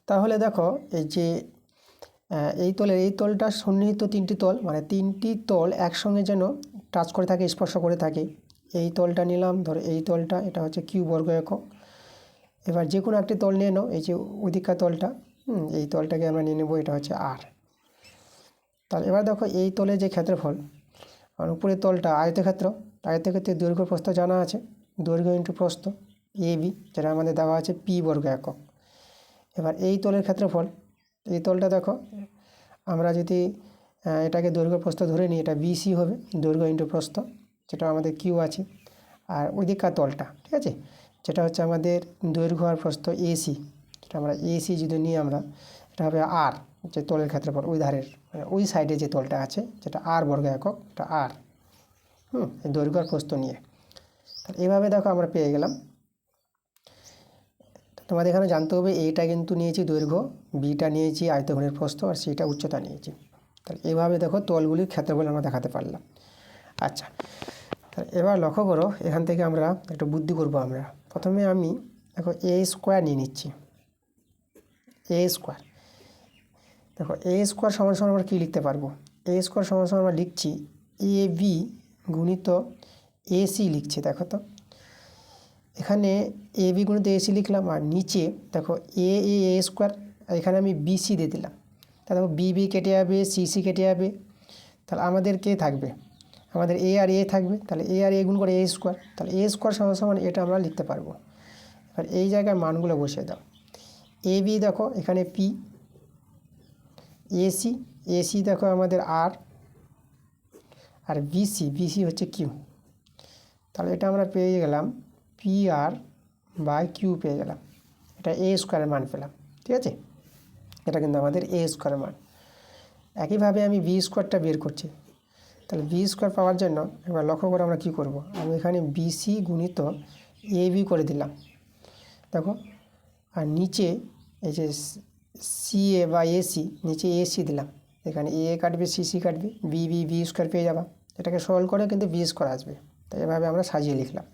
তাহলে দেখো এই যে এই তলটা সন্নিহিত 3টি তল, মানে 3টি তল একসঙ্গে যেন টাচ করে থাকে, স্পর্শ করে থাকে। এই তলটা নিলাম, ধরো এই তলটা, এটা হচ্ছে কিউ বর্গ একক। এবার যে কোনো একটি তল নিয়ে নাও, এই যে অধিকার তলটা, এই তলটাকে আমরা নিয়ে নেব, এটা হচ্ছে আর। তাহলে এবার দেখো এই তলের যে ক্ষেত্রফল, আর উপরের তলটা আয়তক্ষেত্রের দৈর্ঘ্য প্রস্থ জানা আছে, দৈর্ঘ্য ইন্টু প্রস্থ এ বি, যেটা আমাদের দেওয়া আছে পি বর্গ একক। এবার এই তলের ক্ষেত্রফল, এই তলটা দেখো আমরা যদি এটাকে দৈর্ঘ্য প্রস্থ ধরে নিই, এটা বিসি হবে, দৈর্ঘ্য ইন্টু প্রস্থ, যেটা আমাদের কিউ আছে। আর ওইদিককার তলটা, ঠিক আছে, যেটা হচ্ছে আমাদের দৈর্ঘ্য আর প্রস্থ এসি, যেটা আমরা এসি যদি নিই আমরা, এটা হবে আর, যে তলের ক্ষেত্রফল ওই ধারের, মানে ওই সাইডে যে তলটা আছে, যেটা আর বর্গ একক, এটা আর। দৈর্ঘ্য আর প্রস্থ নিয়ে, তাহলে এভাবে দেখো আমরা পেয়ে গেলাম। তোমাদের এখানে জানতে হবে এইটা কিন্তু নিয়েছি দৈর্ঘ্য, বিটা নিয়েছি আয়তঘনের প্রস্থ, আর সিটা উচ্চতা নিয়েছি। তাহলে এইভাবে দেখো তলগুলির ক্ষেত্রফল আমরা দেখাতে পারলাম। আচ্ছা, তাহলে এবার লক্ষ্য করো, এখান থেকে আমরা একটু বুদ্ধি করব। আমরা প্রথমে আমি দেখো এ স্কোয়ার নিয়ে নিচ্ছি, এ স্কোয়ার। দেখো এ স্কোয়ার সমান সমান আমরা কী লিখতে পারবো? এ স্কোয়ার সমান সমান আমরা লিখছি এ বি গুণিত এসি লিখছি। দেখো তো এখানে এ বি গুণিত এসি লিখলাম, আর নিচে দেখো এ স্কোয়ার, এখানে আমি বিসি দিয়ে দিলাম। তাহলে দেখো বি কেটে যাবে, সিসি কেটে যাবে, তাহলে আমাদের কে থাকবে? আমাদের এ আর এ থাকবে। তাহলে এ আর এ গুণ করে এ স্কোয়ার, তাহলে এ স্কোয়ার সমান সমান এটা আমরা লিখতে পারবো। এবার এই জায়গায় মানগুলো বসিয়ে দাও। এ বি দেখো এখানে পি, এসি দেখো আমাদের আর বিসি হচ্ছে কিউ। তাহলে এটা আমরা পেয়ে গেলাম পি আর বাই কিউ পেয়ে গেলাম, এটা এ স্কোয়ারের মান পেলাম। ঠিক আছে, এটা কিন্তু আমাদের এ স্কোয়ারের মান। একইভাবে আমি বি স্কোয়ারটা বের করছি, তাহলে বি স্কোয়ার পাওয়ার জন্য এবার লক্ষ্য করে আমরা কী করব, আমি এখানে বিসি গুণিত এ বি করে দিলাম। দেখো, আর নিচে এই যে সিএ বা এসি, নিচে এসি দিলাম, এখানে এ কাটবে, সিসি কাটবে, বি স্কোয়ার পেয়ে যাবা। এটাকে সলভ করে কিন্তু বি স্কোয়ার আসবে, তাই এভাবে আমরা সাজিয়ে লিখলাম।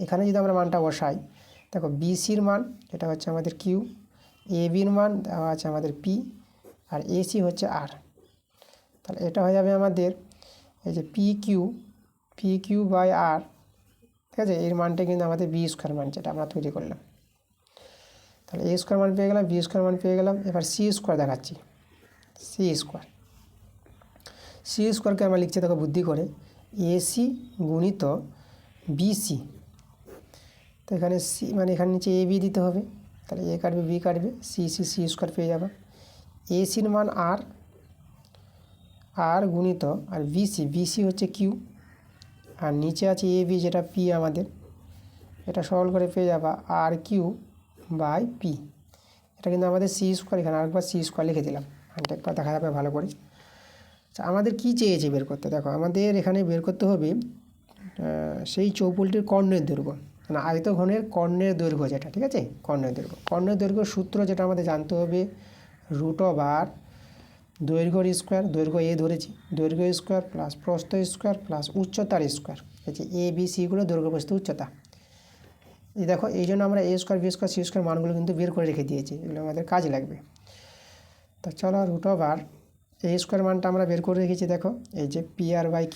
এখানে যদি আমরা মানটা বসাই, দেখো বিসির মান এটা হচ্ছে আমাদের কিউ, এ বির মান দেওয়া আছে আমাদের পি, আর এসি হচ্ছে আর। তাহলে এটা হয়ে যাবে আমাদের এই যে পি কিউ বাই আর। ঠিক আছে, এর মানটা কিন্তু আমাদের বি স্কোয়ার মান, যেটা আমরা তৈরি করলাম। তাহলে এ স্কোয়ার মান পেয়ে গেলাম, বি স্কোয়ার মান পেয়ে গেলাম। এবার সি স্কোয়ার দেখাচ্ছি, সি স্কোয়ারকে আমরা লিখছি দেখো বুদ্ধি করে এসি গুণিত বিসি। তো এখানে সি মানে এখানে নিচে এ বি দিতে হবে, তাহলে এ কাটবে বি কাটবে, সি সি সি স্কোয়ার পেয়ে যাবে। এসির মান আর গুণিত আর বিসি হচ্ছে কিউ, আর নিচে আছে এ বি যেটা পি আমাদের, এটা সরল করে পেয়ে যাবা আর কিউ বাই পি। এটা কিন্তু আমাদের সি স্কোয়ার, এখানে আরেকবার সি স্কোয়ার লিখে দিলাম, একবার দেখা যাবে ভালো করে। আচ্ছা, আমাদের কি চেয়েছে বের করতে? দেখো আমাদের এখানে বের করতে হবে সেই চৌপলটির কর্ণের দৈর্ঘ্য, মানে আয়তঘনের কর্ণের দৈর্ঘ্য যেটা, ঠিক আছে, কর্ণের দৈর্ঘ্য সূত্র যেটা আমাদের জানতে হবে √r দৈর্ঘ্যর স্কোয়ার, দৈর্ঘ্য এ ধরেছি, দৈর্ঘ্য স্কোয়ার প্লাস প্রস্থ স্কোয়ার প্লাস উচ্চতার স্কোয়ার। এই যে এ বি সিগুলো দৈর্ঘ্য প্রস্থ উচ্চতা। এই দেখো এই জন্য আমরা A square B square C square মানগুলো কিন্তু বের করে রেখে দিয়েছি, এগুলো আমাদের কাজে লাগবে। তো চলো √r এ স্কোয়ার মানটা আমরা বের করে রেখেছি, দেখো এই যে PR/Q,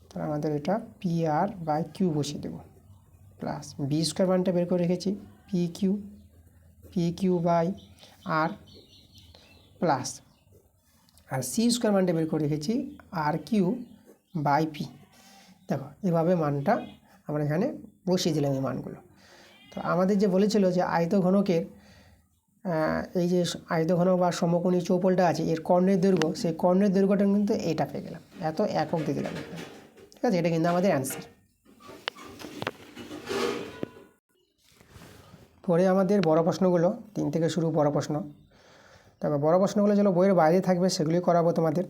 তাহলে আমাদের এটা PR/Q বসিয়ে দেবো, প্লাস বি স্কোয়ার মানটা বের করে রেখেছি PQ/R প্লাস, আর সি স্কোয়ার মানটা বের করে রেখেছি RQ/P। দেখো এভাবে মানটা আমরা এখানে বসিয়ে দিলাম এই মানগুলো। তো আমাদের যে বলেছিল যে আয়তঘনকের এই যে আয়তঘনক বা সমকোণী চৌপলটা আছে এর কর্ণের দৈর্ঘ্য, সেই কর্ণের দৈর্ঘ্যটা কিন্তু এটা পেয়ে গেলাম, এত একক দিয়ে দিলাম, ঠিক আছে, এটা কিন্তু আমাদের অ্যান্সার। পরে আমাদের বড় প্রশ্নগুলো 3 থেকে শুরু বড় প্রশ্ন। তারপর বড় প্রশ্নগুলো যেগুলো বইয়ের বাইরে থাকবে সেগুলি করাবো তোমাদের,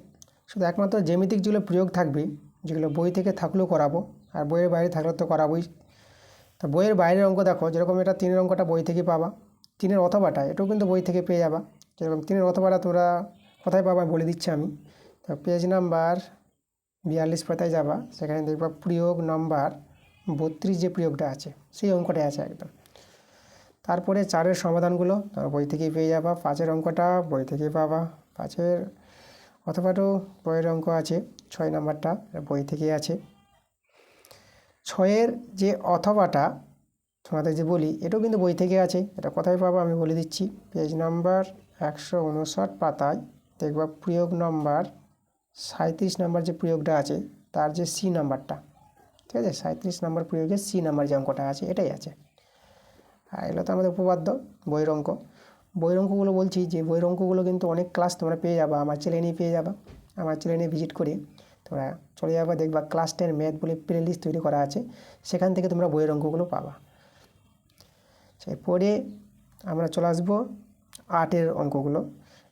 শুধু একমাত্র জ্যামিতিক যেগুলো প্রয়োগ থাকবে যেগুলো বই থেকে থাকলেও করাবো, আর বইয়ের বাইরে থাকলে তো করাবোই। তো বইয়ের বাইরের অঙ্ক দেখো, যেরকম এটা 3-এর অঙ্কটা বই থেকে পাবা, 3-এর অথবাটা এটাও কিন্তু বই থেকে পেয়ে যাবা। যেরকম 3-এর অথবাটা তোমরা কোথায় পাবা বলে দিচ্ছি আমি। তো পেজ নাম্বার 42 পাতায় যাবা, সেখানে দেখবা প্রয়োগ নাম্বার 32 যে প্রয়োগটা আছে সেই অঙ্কটাই আছে একদম। তারপরে 4-এর সমাধানগুলো বই থেকেই পেয়ে যাবা, 5-এর অঙ্কটা বই থেকেই পাবা, 5-এর অথবাটাও বইয়ের অঙ্ক আছে, 6 নাম্বারটা বই থেকেই আছে। 6-এর যে অথবাটা তোমাদের যে বলি এটাও কিন্তু বই থেকে আছে, এটা কোথায় পাবো আমি বলে দিচ্ছি। পেজ নাম্বার 159 পাতায় দেখবা প্রয়োগ নাম্বার 37 নাম্বার যে প্রয়োগটা আছে তার যে সি নাম্বারটা, ঠিক আছে, 37 নাম্বার প্রয়োগের সি নাম্বার যে অঙ্কটা আছে এটাই আছে। আর এগুলো তো আমাদের উপপাদ্য বইয়ের অঙ্ক। বইয়ের অঙ্কগুলো বলছি যে বইয়ের অঙ্কগুলো কিন্তু অনেক ক্লাস তোমরা পেয়ে যাবা, আমার চ্যানেলেই পেয়ে যাবা। আমার চ্যানেলে ভিজিট করে তোমরা চলে যাবা, দেখবা ক্লাস 10 ম্যাথ বলে প্লে লিস্ট তৈরি করা আছে, সেখান থেকে তোমরা বইয়ের অঙ্কগুলো পাবা। এরপরে আমরা চলে আসবো 8-এর অঙ্কগুলো।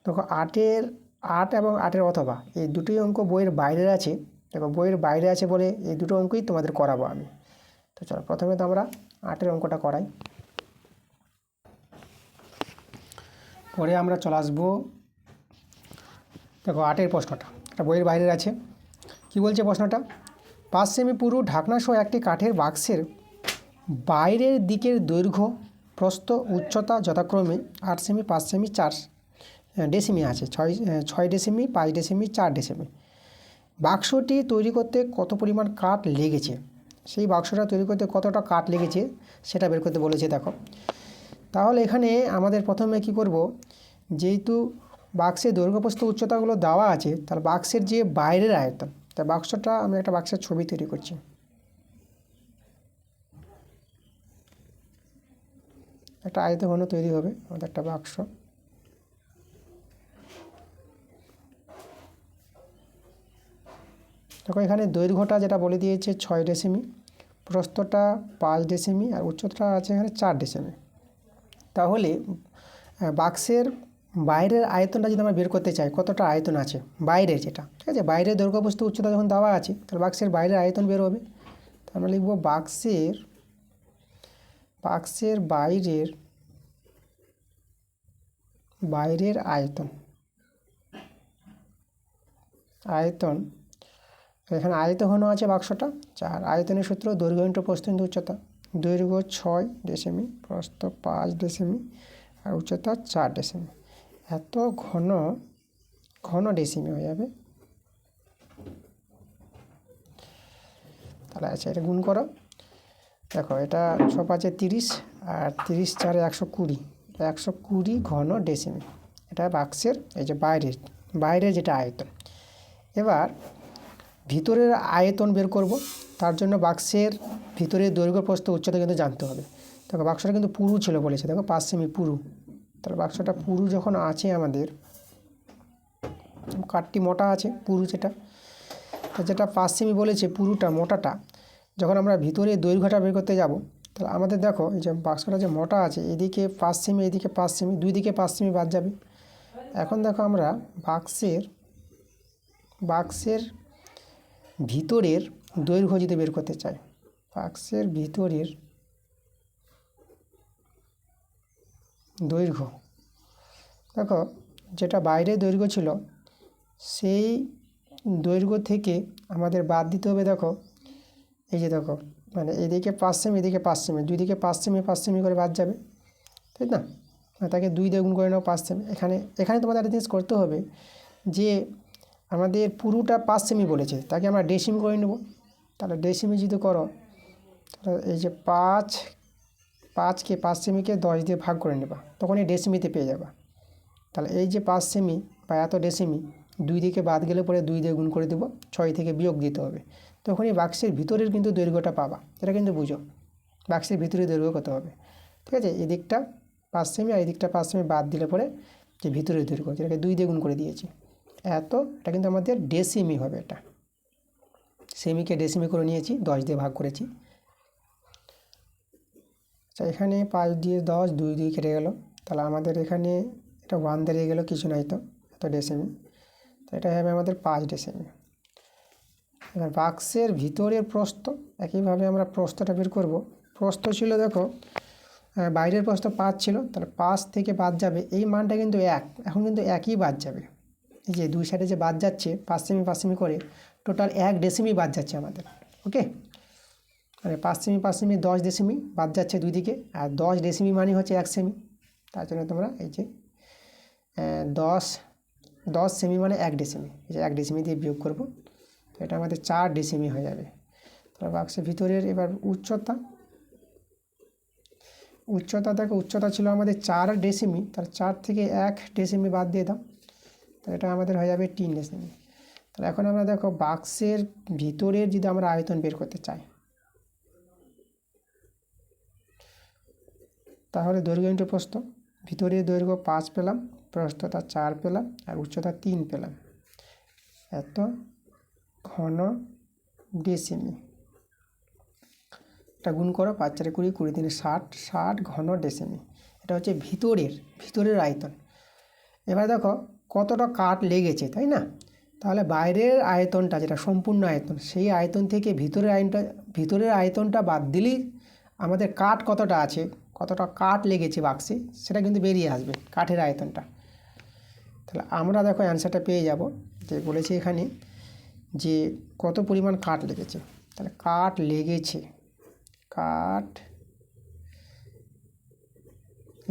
দেখো 8 এবং 8-এর অথবা এই দুটোই অঙ্ক বইয়ের বাইরের আছে। দেখো বইয়ের বাইরে আছে বলে এই দুটো অঙ্কই তোমাদের করাবো আমি। তো চলো প্রথমে তো আমরা 8-এর অঙ্কটা করাই, পরে আমরা চলে আসবো। দেখো 8-এর প্রশ্নটা, এটা বইয়ের বাইরের আছে। কি বলছে প্রশ্নটা? 5 সেমি পুরু ঢাকনাসহ একটি কাঠের বাক্সের বাইরের দিকের দৈর্ঘ্য প্রস্থ উচ্চতা যথাক্রমে 8 সেমি 5 সেমি 4 ডেসিমি আছে, 6 ডেসিমি 5 ডেসিমি 4 ডেসিমি। বাক্সটি তৈরি করতে কত পরিমাণ কাঠ লেগেছে, সেই বাক্সটা তৈরি করতে কতটা কাঠ লেগেছে সেটা বের করতে বলেছে। দেখো তাহলে এখানে আমাদের প্রথমে কি করব, যেহেতু বাক্সের দৈর্ঘ্য প্রস্থ উচ্চতাগুলো দেওয়া আছে, তাহলে বাক্সের যে বাইরের আয়তন, তা বাক্সটা আমি একটা বাক্সের ছবি তৈরি করছি। একটা আয়তঘন তৈরি হবে আমাদের একটা বাক্স। দেখো এখানে দৈর্ঘ্যটা যেটা বলে দিয়েছে 6 ডেসিমি, প্রস্থটা 5 ডেসিমি আর উচ্চতাটা আছে এখানে 4 ডেসিমি। তাহলে বাক্সের বাইরের আয়তনটা যদি আমরা বের করতে চাই কতটা আয়তন আছে বাইরের, যেটা ঠিক আছে, বাইরের দৈর্ঘ্য প্রস্থ উচ্চতা যখন দেওয়া আছে তাহলে বাক্সের বাইরের আয়তন বের হবে। তো আমরা লিখব বাক্সের বাইরের আয়তন এখানে আয়তঘন আছে বাক্সটা 4, আয়তনের সূত্র দৈর্ঘ্য ইন্টু প্রস্থ ইন্টু উচ্চতা, দৈর্ঘ্য 6 ডেসিমি প্রস্থ 5 ডেসিমি আর উচ্চতা 4 ডেসিমি, এত ঘন ডেসিমি হয়ে যাবে। তাহলে আচ্ছা এটা গুণ করো, দেখো এটা 6×5 = 30 আর 30 4 120, 120 ঘন ডেসিমি, এটা বাক্সের এই যে বাইরের যেটা আয়তন। এবার ভিতরের আয়তন বের করব, তার জন্য বাক্সের ভিতরের দৈর্ঘ্য প্রস্থ উচ্চতা কিন্তু জানতে হবে। দেখো বাক্সটা কিন্তু পুরু ছিল বলেছে, দেখো 5 সেমি পুরু। তাহলে বাক্সটা পুরু যখন আছে আমাদের, কাঠটি মোটা আছে পুরু যেটা, তো যেটা 5 সেমি বলেছে পুরুটা মোটাটা, যখন আমরা ভিতরে দৈর্ঘ্যটা বের করতে যাব, তাহলে আমাদের দেখো এই যে বাক্সটা যে মোটা আছে এদিকে 5 সেমি এদিকে 5 সেমি, দুই দিকে 5 সেমি বাদ যাবে। এখন দেখো আমরা বাক্সের ভিতরের দৈর্ঘ্য যদি বের করতে চাই, বাক্সের ভিতরের দৈর্ঘ্য, দেখো যেটা বাইরে দৈর্ঘ্য ছিল সেই দৈর্ঘ্য থেকে আমাদের বাদ দিতে হবে। দেখো এই যে দেখো মানে এদিকে 5 সেমি এদিকে 5 সেমি, দুই দিকে 5 সেমি করে বাদ যাবে, তাই না? তাকে 2 দিয়ে গুণ করে নাও 5 সেমি। এখানে তোমাদের একটা জিনিস করতে হবে যে আমাদের পুরোটা 5 সেমি বলেছে, তাকে আমরা ডেসিমি করে নেব। তাহলে ডেসিমি যদি করো, তাহলে এই যে 5 সেমিকে 10 দিয়ে ভাগ করে নেবা, তখন এই ডেসিমিতে পেয়ে যাবা। তাহলে এই যে 5 সেমি বা এত ডেসিমি, দুই দিকে বাদ গেলে পরে 2 দিয়ে গুণ করে দেবো, 6 থেকে বিয়োগ দিতে হবে, তখন এই বাক্সের ভিতরের কিন্তু দৈর্ঘ্যটা পাবা। এটা কিন্তু বুঝো, বাক্সের ভিতরে দৈর্ঘ্য কত হবে, ঠিক আছে? এদিকটা 5 সেমি আর এদিকটা 5 সেমি বাদ দিলে পরে যে ভিতরের দৈর্ঘ্য, যেটাকে 2 দিয়ে গুণ করে দিয়েছি এত, এটা কিন্তু আমাদের ডেসিমি হবে। এটা সেমিকে ডেসিমি করে নিয়েছি, 10 দিয়ে ভাগ করেছি। আচ্ছা এখানে 5 দিয়ে 10, 2 দিয়ে কেটে গেল, তাহলে আমাদের এখানে এটা 1 দাঁড়িয়ে গেল, কিছু নাই তো, এত ডেসিমি, তো এটা হবে আমাদের 5 ডেসিমি। এবার বাক্সের ভিতরের প্রস্থ, একইভাবে আমরা প্রস্থটা বের করব। প্রস্থ ছিল দেখো বাইরের প্রস্থ 5 ছিল, তাহলে 5 থেকে বাদ যাবে এই মানটা কিন্তু 1, এখন কিন্তু একই বাদ যাবে। এই যে দুই সাইডে যে বাদ যাচ্ছে 5 সেমি করে, টোটাল 1 ডেসিমি বাদ যাচ্ছে আমাদের। ওকে, মানে 5 সেমি 10 ডেসিমি বাদ যাচ্ছে দুই দিকে, আর 10 ডেসিমি মানে হচ্ছে 1 সেমি। তার জন্য তোমরা এই যে 10 সেমি মানে 1 ডেসিমি, এই যে 1 ডেসিমি দিয়ে বিয়োগ করব, তো এটা আমাদের 4 ডেসিমি হয়ে যাবে। তাহলে বাক্সের ভিতরের এবার উচ্চতা দেখো, উচ্চতা ছিল আমাদের 4 ডেসিমি, তাহলে 4 থেকে 1 ডেসিমি বাদ দিয়ে দাও, তো এটা আমাদের হয়ে যাবে 3 ডেসিমি। তাহলে এখন আমরা দেখো বাক্সের ভিতরের যদি আমরা আয়তন বের করতে চাই, তাহলে দৈর্ঘ্য ইন্টু প্রস্থ, ভিতরের দৈর্ঘ্য 5 পেলাম, প্রস্থতা 4 পেলাম, আর উচ্চতা 3 পেলাম, এত ঘন ডেসিমি। এটা গুণ করো, 5 4 20, 20 3 60, 60 ঘন ডেসিমি। এটা হচ্ছে ভিতরের আয়তন। এবার দেখো কতটা কাঠ লেগেছে, তাই না? তাহলে বাইরের আয়তনটা যেটা সম্পূর্ণ আয়তন, সেই আয়তন থেকে ভিতরের আয়তনটা বাদ দিলেই আমাদের কাঠ কতটা আছে, কতটা কাঠ লেগেছে বাক্সে, সেটা কিন্তু বেরিয়ে আসবে, কাঠের আয়তনটা। তাহলে আমরা দেখো অ্যান্সারটা পেয়ে যাব, যে বলেছে এখানে যে কত পরিমাণ কাঠ লেগেছে। তাহলে কাঠ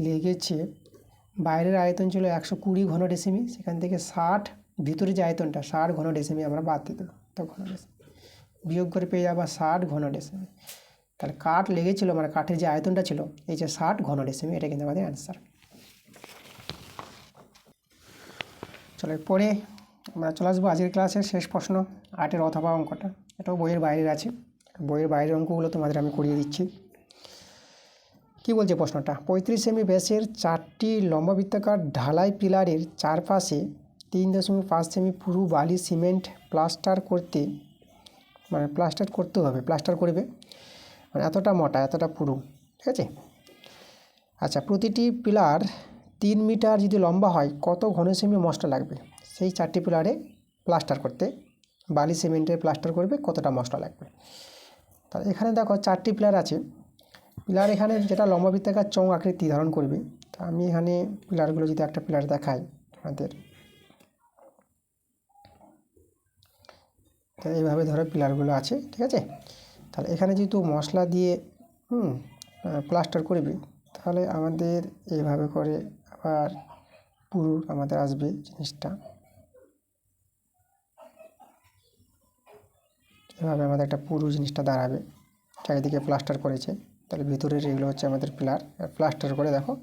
লেগেছে বাইরের আয়তন ছিল 120 ঘন ডেসিমি, সেখান থেকে 60, ভিতরে যে আয়তনটা 60 ঘন ডেসিমি আমরা বাদ দিয়ে দেবো, তো ঘন ডেসিমি বিয়োগ করে পেয়ে যাবো 60 ঘন ডেসিমি। তাহলে কাঠ লেগেছিল মানে কাঠের যে আয়তনটা ছিল এই যে 60 ঘন ডেসিমি, এটা কিন্তু আমাদের অ্যান্সার। চলো পরে আমরা চলে আসবো আজকের ক্লাসের শেষ প্রশ্ন, 8-এর অথবা অঙ্কটা। এটাও বইয়ের বাইরের আছে, বইয়ের বাইরের অঙ্কগুলো তোমাদের আমি করিয়ে দিচ্ছি। কি বলছে প্রশ্নটা, 35 সেমি ব্যাসের 4টি লম্ববৃত্তাকার ঢালাই পিলারের চারপাশে 3.5 সেমি পুরু বালি সিমেন্ট প্লাস্টার করতে করবে, মানে এতটা মোটা এতটা পুরু, ঠিক আছে? আচ্ছা, প্রতিটি পিলার 3 মিটার যদি লম্বা হয়, কত ঘন সেমি মশলা লাগবে? সেই 4টি পিলারে প্লাস্টার করতে বালি সিমেন্টের প্লাস্টার করবে, কতটা মশলা লাগবে? তাহলে এখানে দেখো 4টি পিলার আছে, পিলার এখানে যেটা লম্ববৃত্তাকার চৌং আকৃতি ধারণ করবে। তো আমি এখানে পিলারগুলো যদি একটা পিলার দেখাই আমাদের, তো এইভাবে ধরো পিলারগুলো আছে, ঠিক আছে? তাহলে এখানে যেহেতু মশলা দিয়ে প্লাস্টার করবে, তাহলে আমাদের এইভাবে করে আবার পুরু আমাদের আসবে জিনিসটা, এভাবে আমাদের একটা পুরু জিনিসটা দাঁড়াবে, চারিদিকে প্লাস্টার করেছে। তাহলে ভিতরের এগুলো হচ্ছে আমাদের পিলার, প্লাস্টার করে দেখো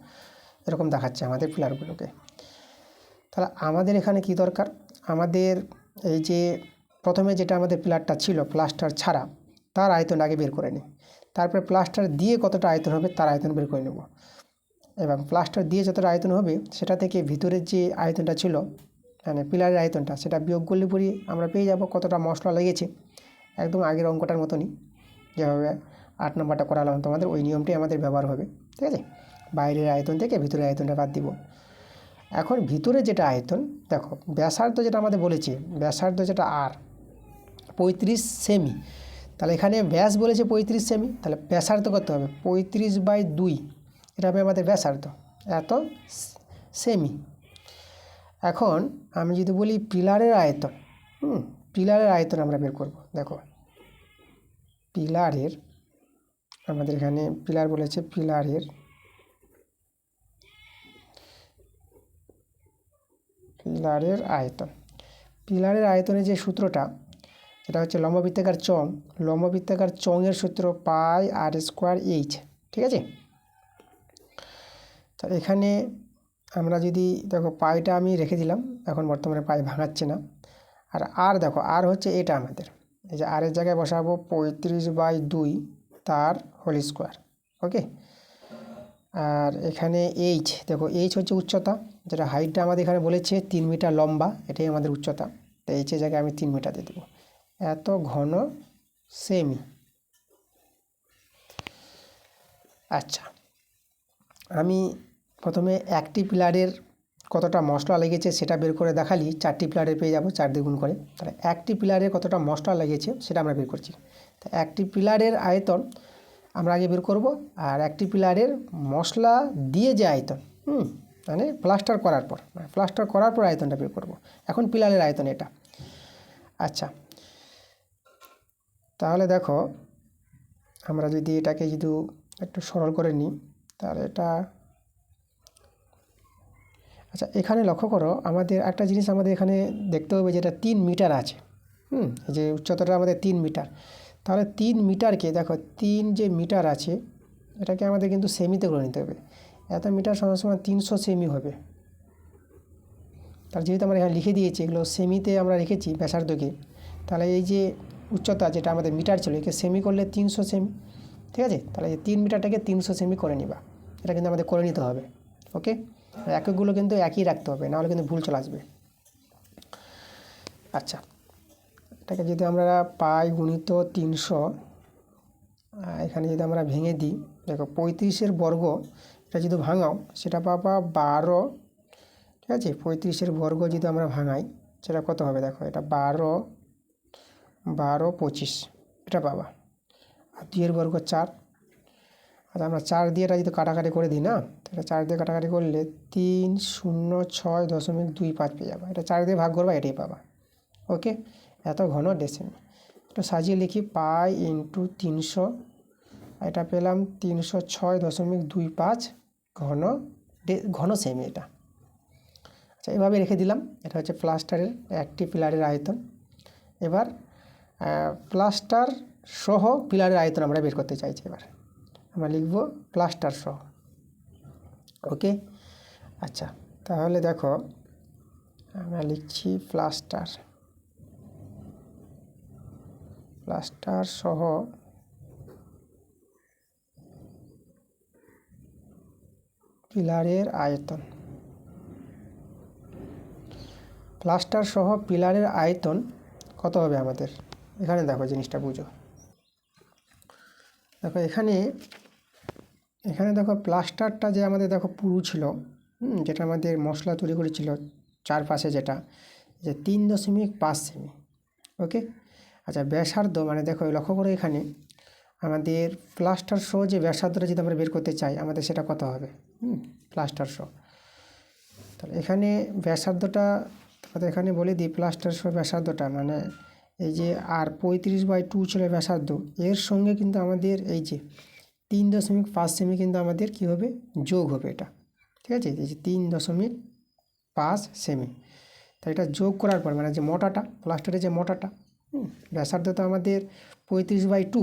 এরকম দেখাচ্ছে আমাদের পিলারগুলোকে। তাহলে আমাদের এখানে কি দরকার, আমাদের এই যে প্রথমে যেটা আমাদের পিলারটা ছিল প্লাস্টার ছাড়া, তার আয়তন আগে বের করে নিই। তারপরে প্লাস্টার দিয়ে কতটা আয়তন হবে তার আয়তন বের করে নেব, এবং প্লাস্টার দিয়ে যতটা আয়তন হবে সেটা থেকে ভিতরের যে আয়তনটা ছিল মানে পিলারের আয়তনটা সেটা বিয়োগ করলে পরে আমরা পেয়ে যাব কতটা মশলা লেগেছে। একদম আগের অঙ্কটার মতনই, যেভাবে 8 নম্বরটা করালাম তোমাদের, ওই নিয়মটাই আমাদের ব্যবহার হবে। ঠিক আছে, বাইরের আয়তন থেকে ভিতরের আয়তনটা বাদ দিব। এখন ভিতরে যেটা আয়তন দেখো, ব্যাসার্ধ যেটা আমাদের বলেছে, ব্যাসার্ধ যেটা আর 35 সেমি, তাহলে এখানে ব্যাস বলেছে 35 সেমি, তাহলে ব্যাসার্ধ কত হবে 35/2, এটা হবে আমাদের ব্যাসার্ধ, এত সেমি। এখন আমি যদি বলি পিলারের আয়তন, পিলারের আয়তন আমরা বের করব। দেখো পিলারের, আমাদের এখানে পিলার বলেছে, পিলারের আয়তন, পিলারের আয়তনের যে সূত্রটা এটা হচ্ছে লম্ববৃত্তাকার চং, লম্ববৃত্তাকার চংয়ের সূত্র পাই আর স্কোয়ার এইচ। ঠিক আছে, তো এখানে আমরা যদি দেখো পাইটা আমি রেখে দিলাম, এখন বর্তমানে পাই ভাঙাচ্ছে না। আর দেখো আর হচ্ছে এটা আমাদের, এই যে আরের জায়গায় বসাবো 35/2 তার হোল স্কোয়ার। ওকে, আর এখানে এইচ, দেখো এইচ হচ্ছে উচ্চতা, যেটা হাইটটা আমাদের এখানে বলেছে 3 মিটার লম্বা, এটাই আমাদের উচ্চতা, তো এইচের জায়গায় আমি 3 মিটার দিয়ে দেবো, এত ঘন সেমি। আচ্ছা, আমি প্রথমে একটি পিলারের কতটা মশলা লেগেছে সেটা বের করে দেখালি 4টি পিলারে পেয়ে যাব 4 দিয়ে গুণ করে, তাহলে একটি পিলারে কতটা মশলা লেগেছে সেটা আমরা বের করছি। তো একটি পিলারের আয়তন আমরা আগে বের করব, আর একটি পিলারের মশলা দিয়ে যে আয়তন, মানে প্লাস্টার করার পর, আয়তনটা বের করব। এখন পিলারের আয়তন এটা। আচ্ছা, তাহলে দেখো আমরা যদি এটাকে যদি একটু সরল করে নিই তাহলে এটা, আচ্ছা এখানে লক্ষ্য করো আমাদের একটা জিনিস আমাদের এখানে দেখতে হবে, যেটা 3 মিটার আছে, যে উচ্চতাটা আমাদের 3 মিটার, তাহলে 3 মিটারকে দেখো 3 যে মিটার আছে এটাকে আমাদের কিন্তু সেমিতে করে নিতে হবে, এত মিটার সমান 300 সেমি হবে। তার যেহেতু আমরা এখানে লিখে দিয়েছি এগুলো সেমিতে আমরা রেখেছি ব্যাসার্ধকে, তাহলে এই যে উচ্চতা যেটা আমাদের মিটার ছিল একে সেমি করলে 300 সেমি। ঠিক আছে, তাহলে এই 3 মিটারটাকে 300 সেমি করে নিবা, এটা কিন্তু আমাদের করে নিতে হবে। ওকে, এককগুলো কিন্তু একই রাখতে হবে, নাহলে কিন্তু ভুল চলে আসবে। আচ্ছা, এটাকে যদি আমরা পাই গুণিত 300, এখানে যদি আমরা ভেঙে দিই, দেখো 35-এর বর্গ, এটা যদি ভাঙাও সেটা পাবা 12। ঠিক আছে, 35-এর বর্গ যদি আমরা ভাঙাই সেটা কত হবে, দেখো এটা 12 25 এটা পাবা, আর 2-এর বর্গ 4। আচ্ছা, আমরা 4 দিয়ে এটা যদি কাটাকাটি করে দিই না, তাহলে 4 দিয়ে কাটাকাটি করলে 306.25 পেয়ে যাবো, এটা 4 দিয়ে ভাগ করবা এটাই পাবা। ওকে, এত ঘন ডেসিমি, এটা সাজিয়ে লিখি পাই ইন্টু 300, এটা পেলাম 306.25 ঘন সেমি এটা। আচ্ছা, এভাবে রেখে দিলাম, এটা হচ্ছে প্লাস্টারের একটি পিলারের আয়তন। এবার প্লাস্টার সহ পিলারের আয়তন আমরা বের করতে চাইছি, এবার আমরা লিখব প্লাস্টার সহ। ওকে, আচ্ছা তাহলে দেখো আমরা লিখছি প্লাস্টার সহ পিলারের আয়তন। প্লাস্টার সহ পিলারের আয়তন কত হবে আমাদের, এখানে দেখো জিনিসটা বুঝো। দেখো এখানে দেখো প্লাস্টারটা যে আমাদের দেখো পুরু ছিল, যেটা আমাদের মশলা তৈরি করেছিল চারপাশে, যেটা যে 3.5 সেমি। ওকে, আচ্ছা ব্যাসার্ধ মানে দেখো লক্ষ্য করে এখানে আমাদের প্লাস্টার সহ যে ব্যাসার্ধটা যদি আমরা বের করতে চাই আমাদের সেটা কত হবে, প্লাস্টার সহ। তাহলে এখানে ব্যাসার্ধটা আমাদের এখানে বলে দিই, প্লাস্টার সহ ব্যাসার্ধটা মানে এই যে আর 35/2 ছিল ব্যাসার্ধ, এর সঙ্গে কিন্তু আমাদের এই যে 3.5 সেমি কিন্তু আমাদের কী হবে, যোগ হবে এটা। ঠিক আছে, এই যে 3.5 সেমি, তাই এটা যোগ করার পর মানে যে মোটাটা, প্লাস্টারের যে মোটাটা, ব্যাসার্ধ তো আমাদের 35/2,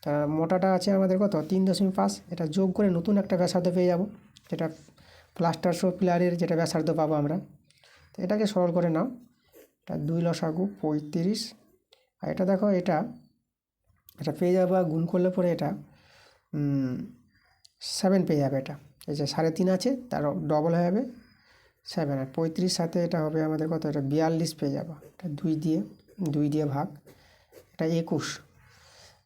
তা মোটাটা আছে আমাদের কত 3.5, এটা যোগ করে নতুন একটা ব্যাসার্ধ পেয়ে যাব, যেটা প্লাস্টার সহ পিলারের যেটা ব্যাসার্ধ পাবো আমরা। তো এটাকে সরল করে নাও, এটা 2 লসাগু 35, আর এটা দেখো এটা এটা পেয়ে যাবা গুণ করলে পরে এটা 7 পেয়ে যাবে। এটা এই যে 3.5 আছে তার ডবল হয়ে যাবে 7, আর 35 সাথে এটা হবে আমাদের কত, এটা 42 পেয়ে যাবা। এটা 2 দিয়ে ভাগ, এটা 21।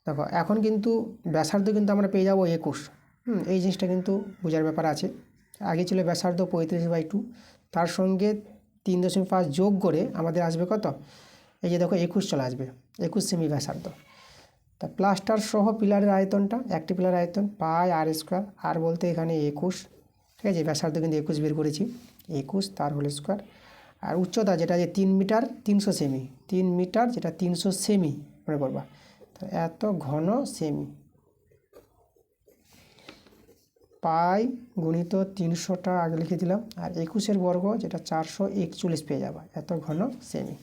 দেখো এখন কিন্তু ব্যাসার্ধ কিন্তু আমরা পেয়ে যাবো 21। এই জিনিসটা কিন্তু বোঝার ব্যাপার আছে। আগে ছিল ব্যাসার্ধ 35/2, তার সঙ্গে 3.5 যোগ করে আমাদের আসবে কত, এই যে দেখো 21 চলে আসবে, 21 সেমি ব্যাসার্ধ। তা প্লাস্টার সহ পিলারের আয়তনটা, একটি পিলারের আয়তন পাই আর স্কোয়ার, আর বলতে এখানে 21, ঠিক আছে, ব্যাসার্ধ কিন্তু 21 বের করেছি, 21 তার হোল স্কোয়ার। আর উচ্চতা যেটা যে 3 মিটার 300 সেমি, 3 মিটার যেটা 300 সেমি মনে করবা, এত ঘন সেমি, পাই গুণিত 300টা আগে লিখে দিলাম, আর 21 বর্গ যেটা 441 পেয়ে যাবা, এত ঘন সেমি।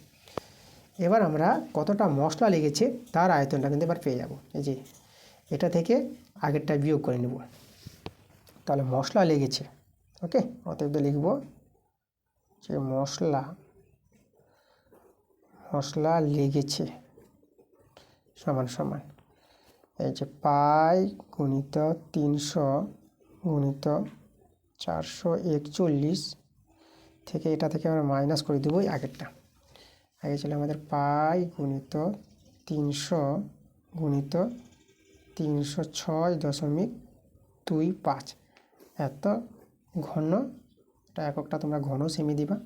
এবার আমরা কতটা মশলা লেগেছে তার আয়তনটা কিন্তু এবার পেয়ে যাব। এই যে এটা থেকে আগেরটা বিয়োগ করে নেব, তাহলে মশলা লেগেছে, ওকে, অতএব লিখব যে মশলা লেগেছে সমান সমান এই যে পাই গুণিত 300 গুণিত 441 থেকে এটা থেকে আমরা মাইনাস করে দেবো আগেরটা। আগে ছিল আমাদের পাই গুণিত 300 গুণিত 306.25, এত ঘন, এটা এককটা তোমরা ঘন সেমি দিবা,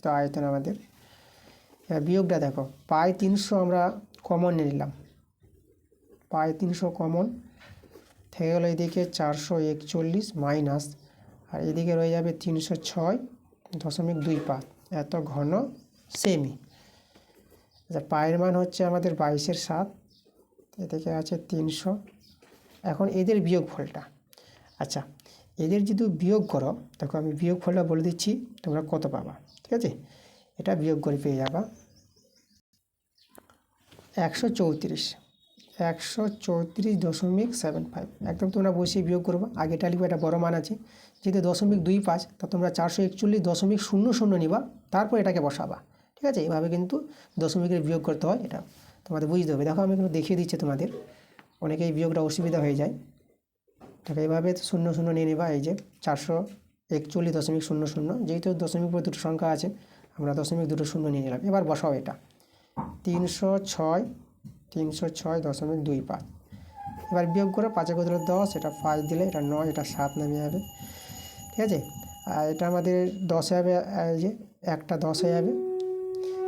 তো আয়তন আমাদের। এবার বিয়োগটা দেখো, পাই 300 আমরা কমন নিয়ে নিলাম, পাই 300 কমন থেকে গেলো এদিকে 441 মাইনাস, আর এদিকে রয়ে যাবে 306.25, এত ঘন সেমি। আচ্ছা, পায়ের মান হচ্ছে আমাদের 22/7, এদিকে আছে 300। এখন এদের বিয়োগফলটা, আচ্ছা এদের যদি বিয়োগ করো, দেখো আমি বিয়োগফলটা বলে দিচ্ছি তোমরা কত পাবা, ঠিক আছে। এটা বিয়োগ করে পেয়ে যাবা 134.75, একদম তোমরা বসিয়ে বিয়োগ করবো, আগেটা লিখবে, এটা বড় মান আছে, যেহেতু 0.25 তা তোমরা 441.00 নিবা, তারপর এটাকে বসাবা, ঠিক আছে। এভাবে কিন্তু দশমিকের বিয়োগ করতে হয়, এটা তোমাদের বুঝতে হবে। দেখো আমি কিন্তু দেখিয়ে দিচ্ছি তোমাদের, অনেকেই বিয়োগটা অসুবিধা হয়ে যায়। দেখো এইভাবে 00 নিয়ে নেবা, এই যে 441.00, যেহেতু দশমিক পর দুটো সংখ্যা আছে আমরা দশমিক দুটো শূন্য নিয়ে নিলাম। এবার বসাও এটা 306.25। এবার বিয়োগ করে 5 × 10, এটা 5 দিলে এটা 9, এটা 7 নামে যাবে, ঠিক আছে। আর এটা আমাদের 10 হয়ে যাবে, এই যে একটা 10 হয়ে যাবে,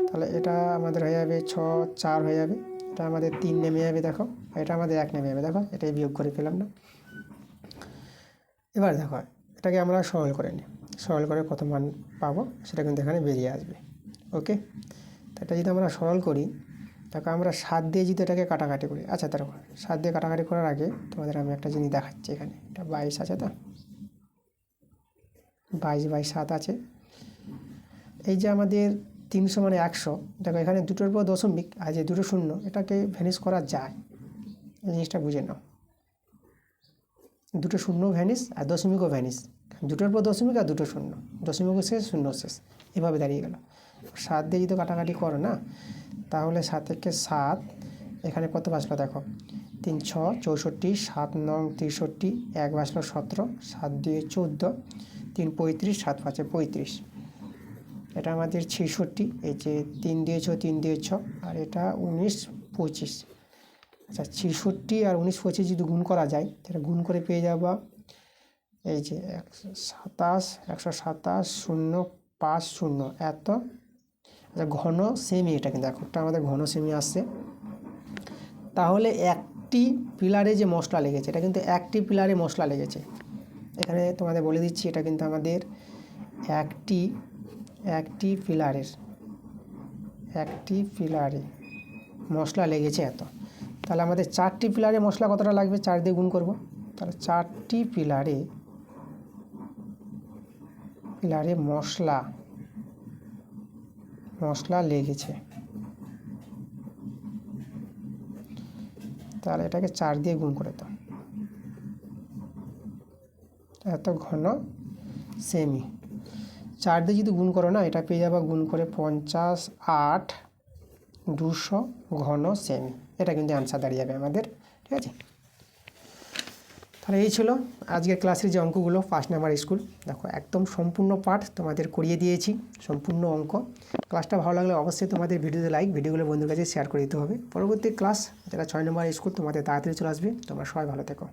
তাহলে এটা আমাদের হয়ে যাবে 6, 4 হয়ে যাবে, এটা আমাদের 3 নেমে যাবে, দেখো, আর এটা আমাদের 1 নেমে যাবে, দেখো এটাই বিয়োগ করে পেলাম না। এবার দেখো এটাকে আমরা সরল করে নিই, সরল করে কত মান পাবো সেটা কিন্তু এখানে বেরিয়ে আসবে, ওকে। তো এটা যদি আমরা সরল করি, দেখো আমরা 7 দিয়ে যদি এটাকে কাটাকাটি করি, আচ্ছা দেখো 7 দিয়ে কাটাকাটি করার আগে তোমাদের আমি একটা জিনিস দেখাচ্ছি, এখানে এটা 22 আছে, তো 22/7 আছে। এই যে আমাদের 300 মানে 100, দেখো এখানে দুটোর পর দশমিক আর যে দুটো শূন্য, এটাকে ভ্যানিশ করা যায়, এই জিনিসটা বুঝে নাও। দুটো শূন্য ভ্যানিশ আর দশমিকও ভ্যানিশ, দুটোর পর দশমিক আর দুটো শূন্য, দশমিকও শেষ শূন্য শেষ, এভাবে দাঁড়িয়ে গেল। 7 দিয়ে যদি কাটাকাটি করো না, তাহলে 7 থেকে 7 এখানে কত বাঁচলো, দেখো 3 6 64, 7 9 63, 1 বাঁচলো 17, 7 2 14, 3 35, 7 5 35, এটা আমাদের 66, এই যে 3 দিয়ে 6 3 দিয়ে 6, আর এটা 19 25। আচ্ছা 66 আর 19 25 যদি গুণ করা যায়, তাহলে গুণ করে পেয়ে যাবা এই যে 127 এত। আচ্ছা ঘন সেমি, এটা কিন্তু একটা আমাদের ঘন সেমি আসছে। তাহলে একটি পিলারে যে মশলা লেগেছে, এটা কিন্তু একটি পিলারে মশলা লেগেছে, এখানে তোমাদের বলে দিচ্ছি, এটা কিন্তু আমাদের একটি পিলারে মশলা লেগেছে এত। তাহলে আমাদের 4টি পিলারে মশলা কতটা লাগবে, 4 দিয়ে গুণ করব, তাহলে 4টি পিলারে মশলা লেগেছে, তাহলে এটাকে 4 দিয়ে গুণ করে দাও, এত ঘন সেমি। 4 দিয়ে যদি গুণ করো না, এটা পেয়ে যাবা গুণ করে 58 200 ঘন সেমি, এটা কিন্তু অ্যান্সার দাঁড়িয়ে যাবে আমাদের। ঠিক আছে, তাহলে এই ছিল আজকের ক্লাসের যে অঙ্কগুলো 5 নাম্বার স্কুল। দেখো একদম সম্পূর্ণ পাঠ তোমাদের করিয়ে দিয়েছি, সম্পূর্ণ অঙ্ক। ক্লাসটা ভালো লাগলে অবশ্যই তোমাদের ভিডিওতে লাইক, ভিডিওগুলো বন্ধুর কাছে শেয়ার করে দিতে হবে। পরবর্তী ক্লাস যেটা 6 নম্বর স্কুল তোমাদের তাড়াতাড়ি চলে আসবে। তোমরা সবাই ভালো থেকো।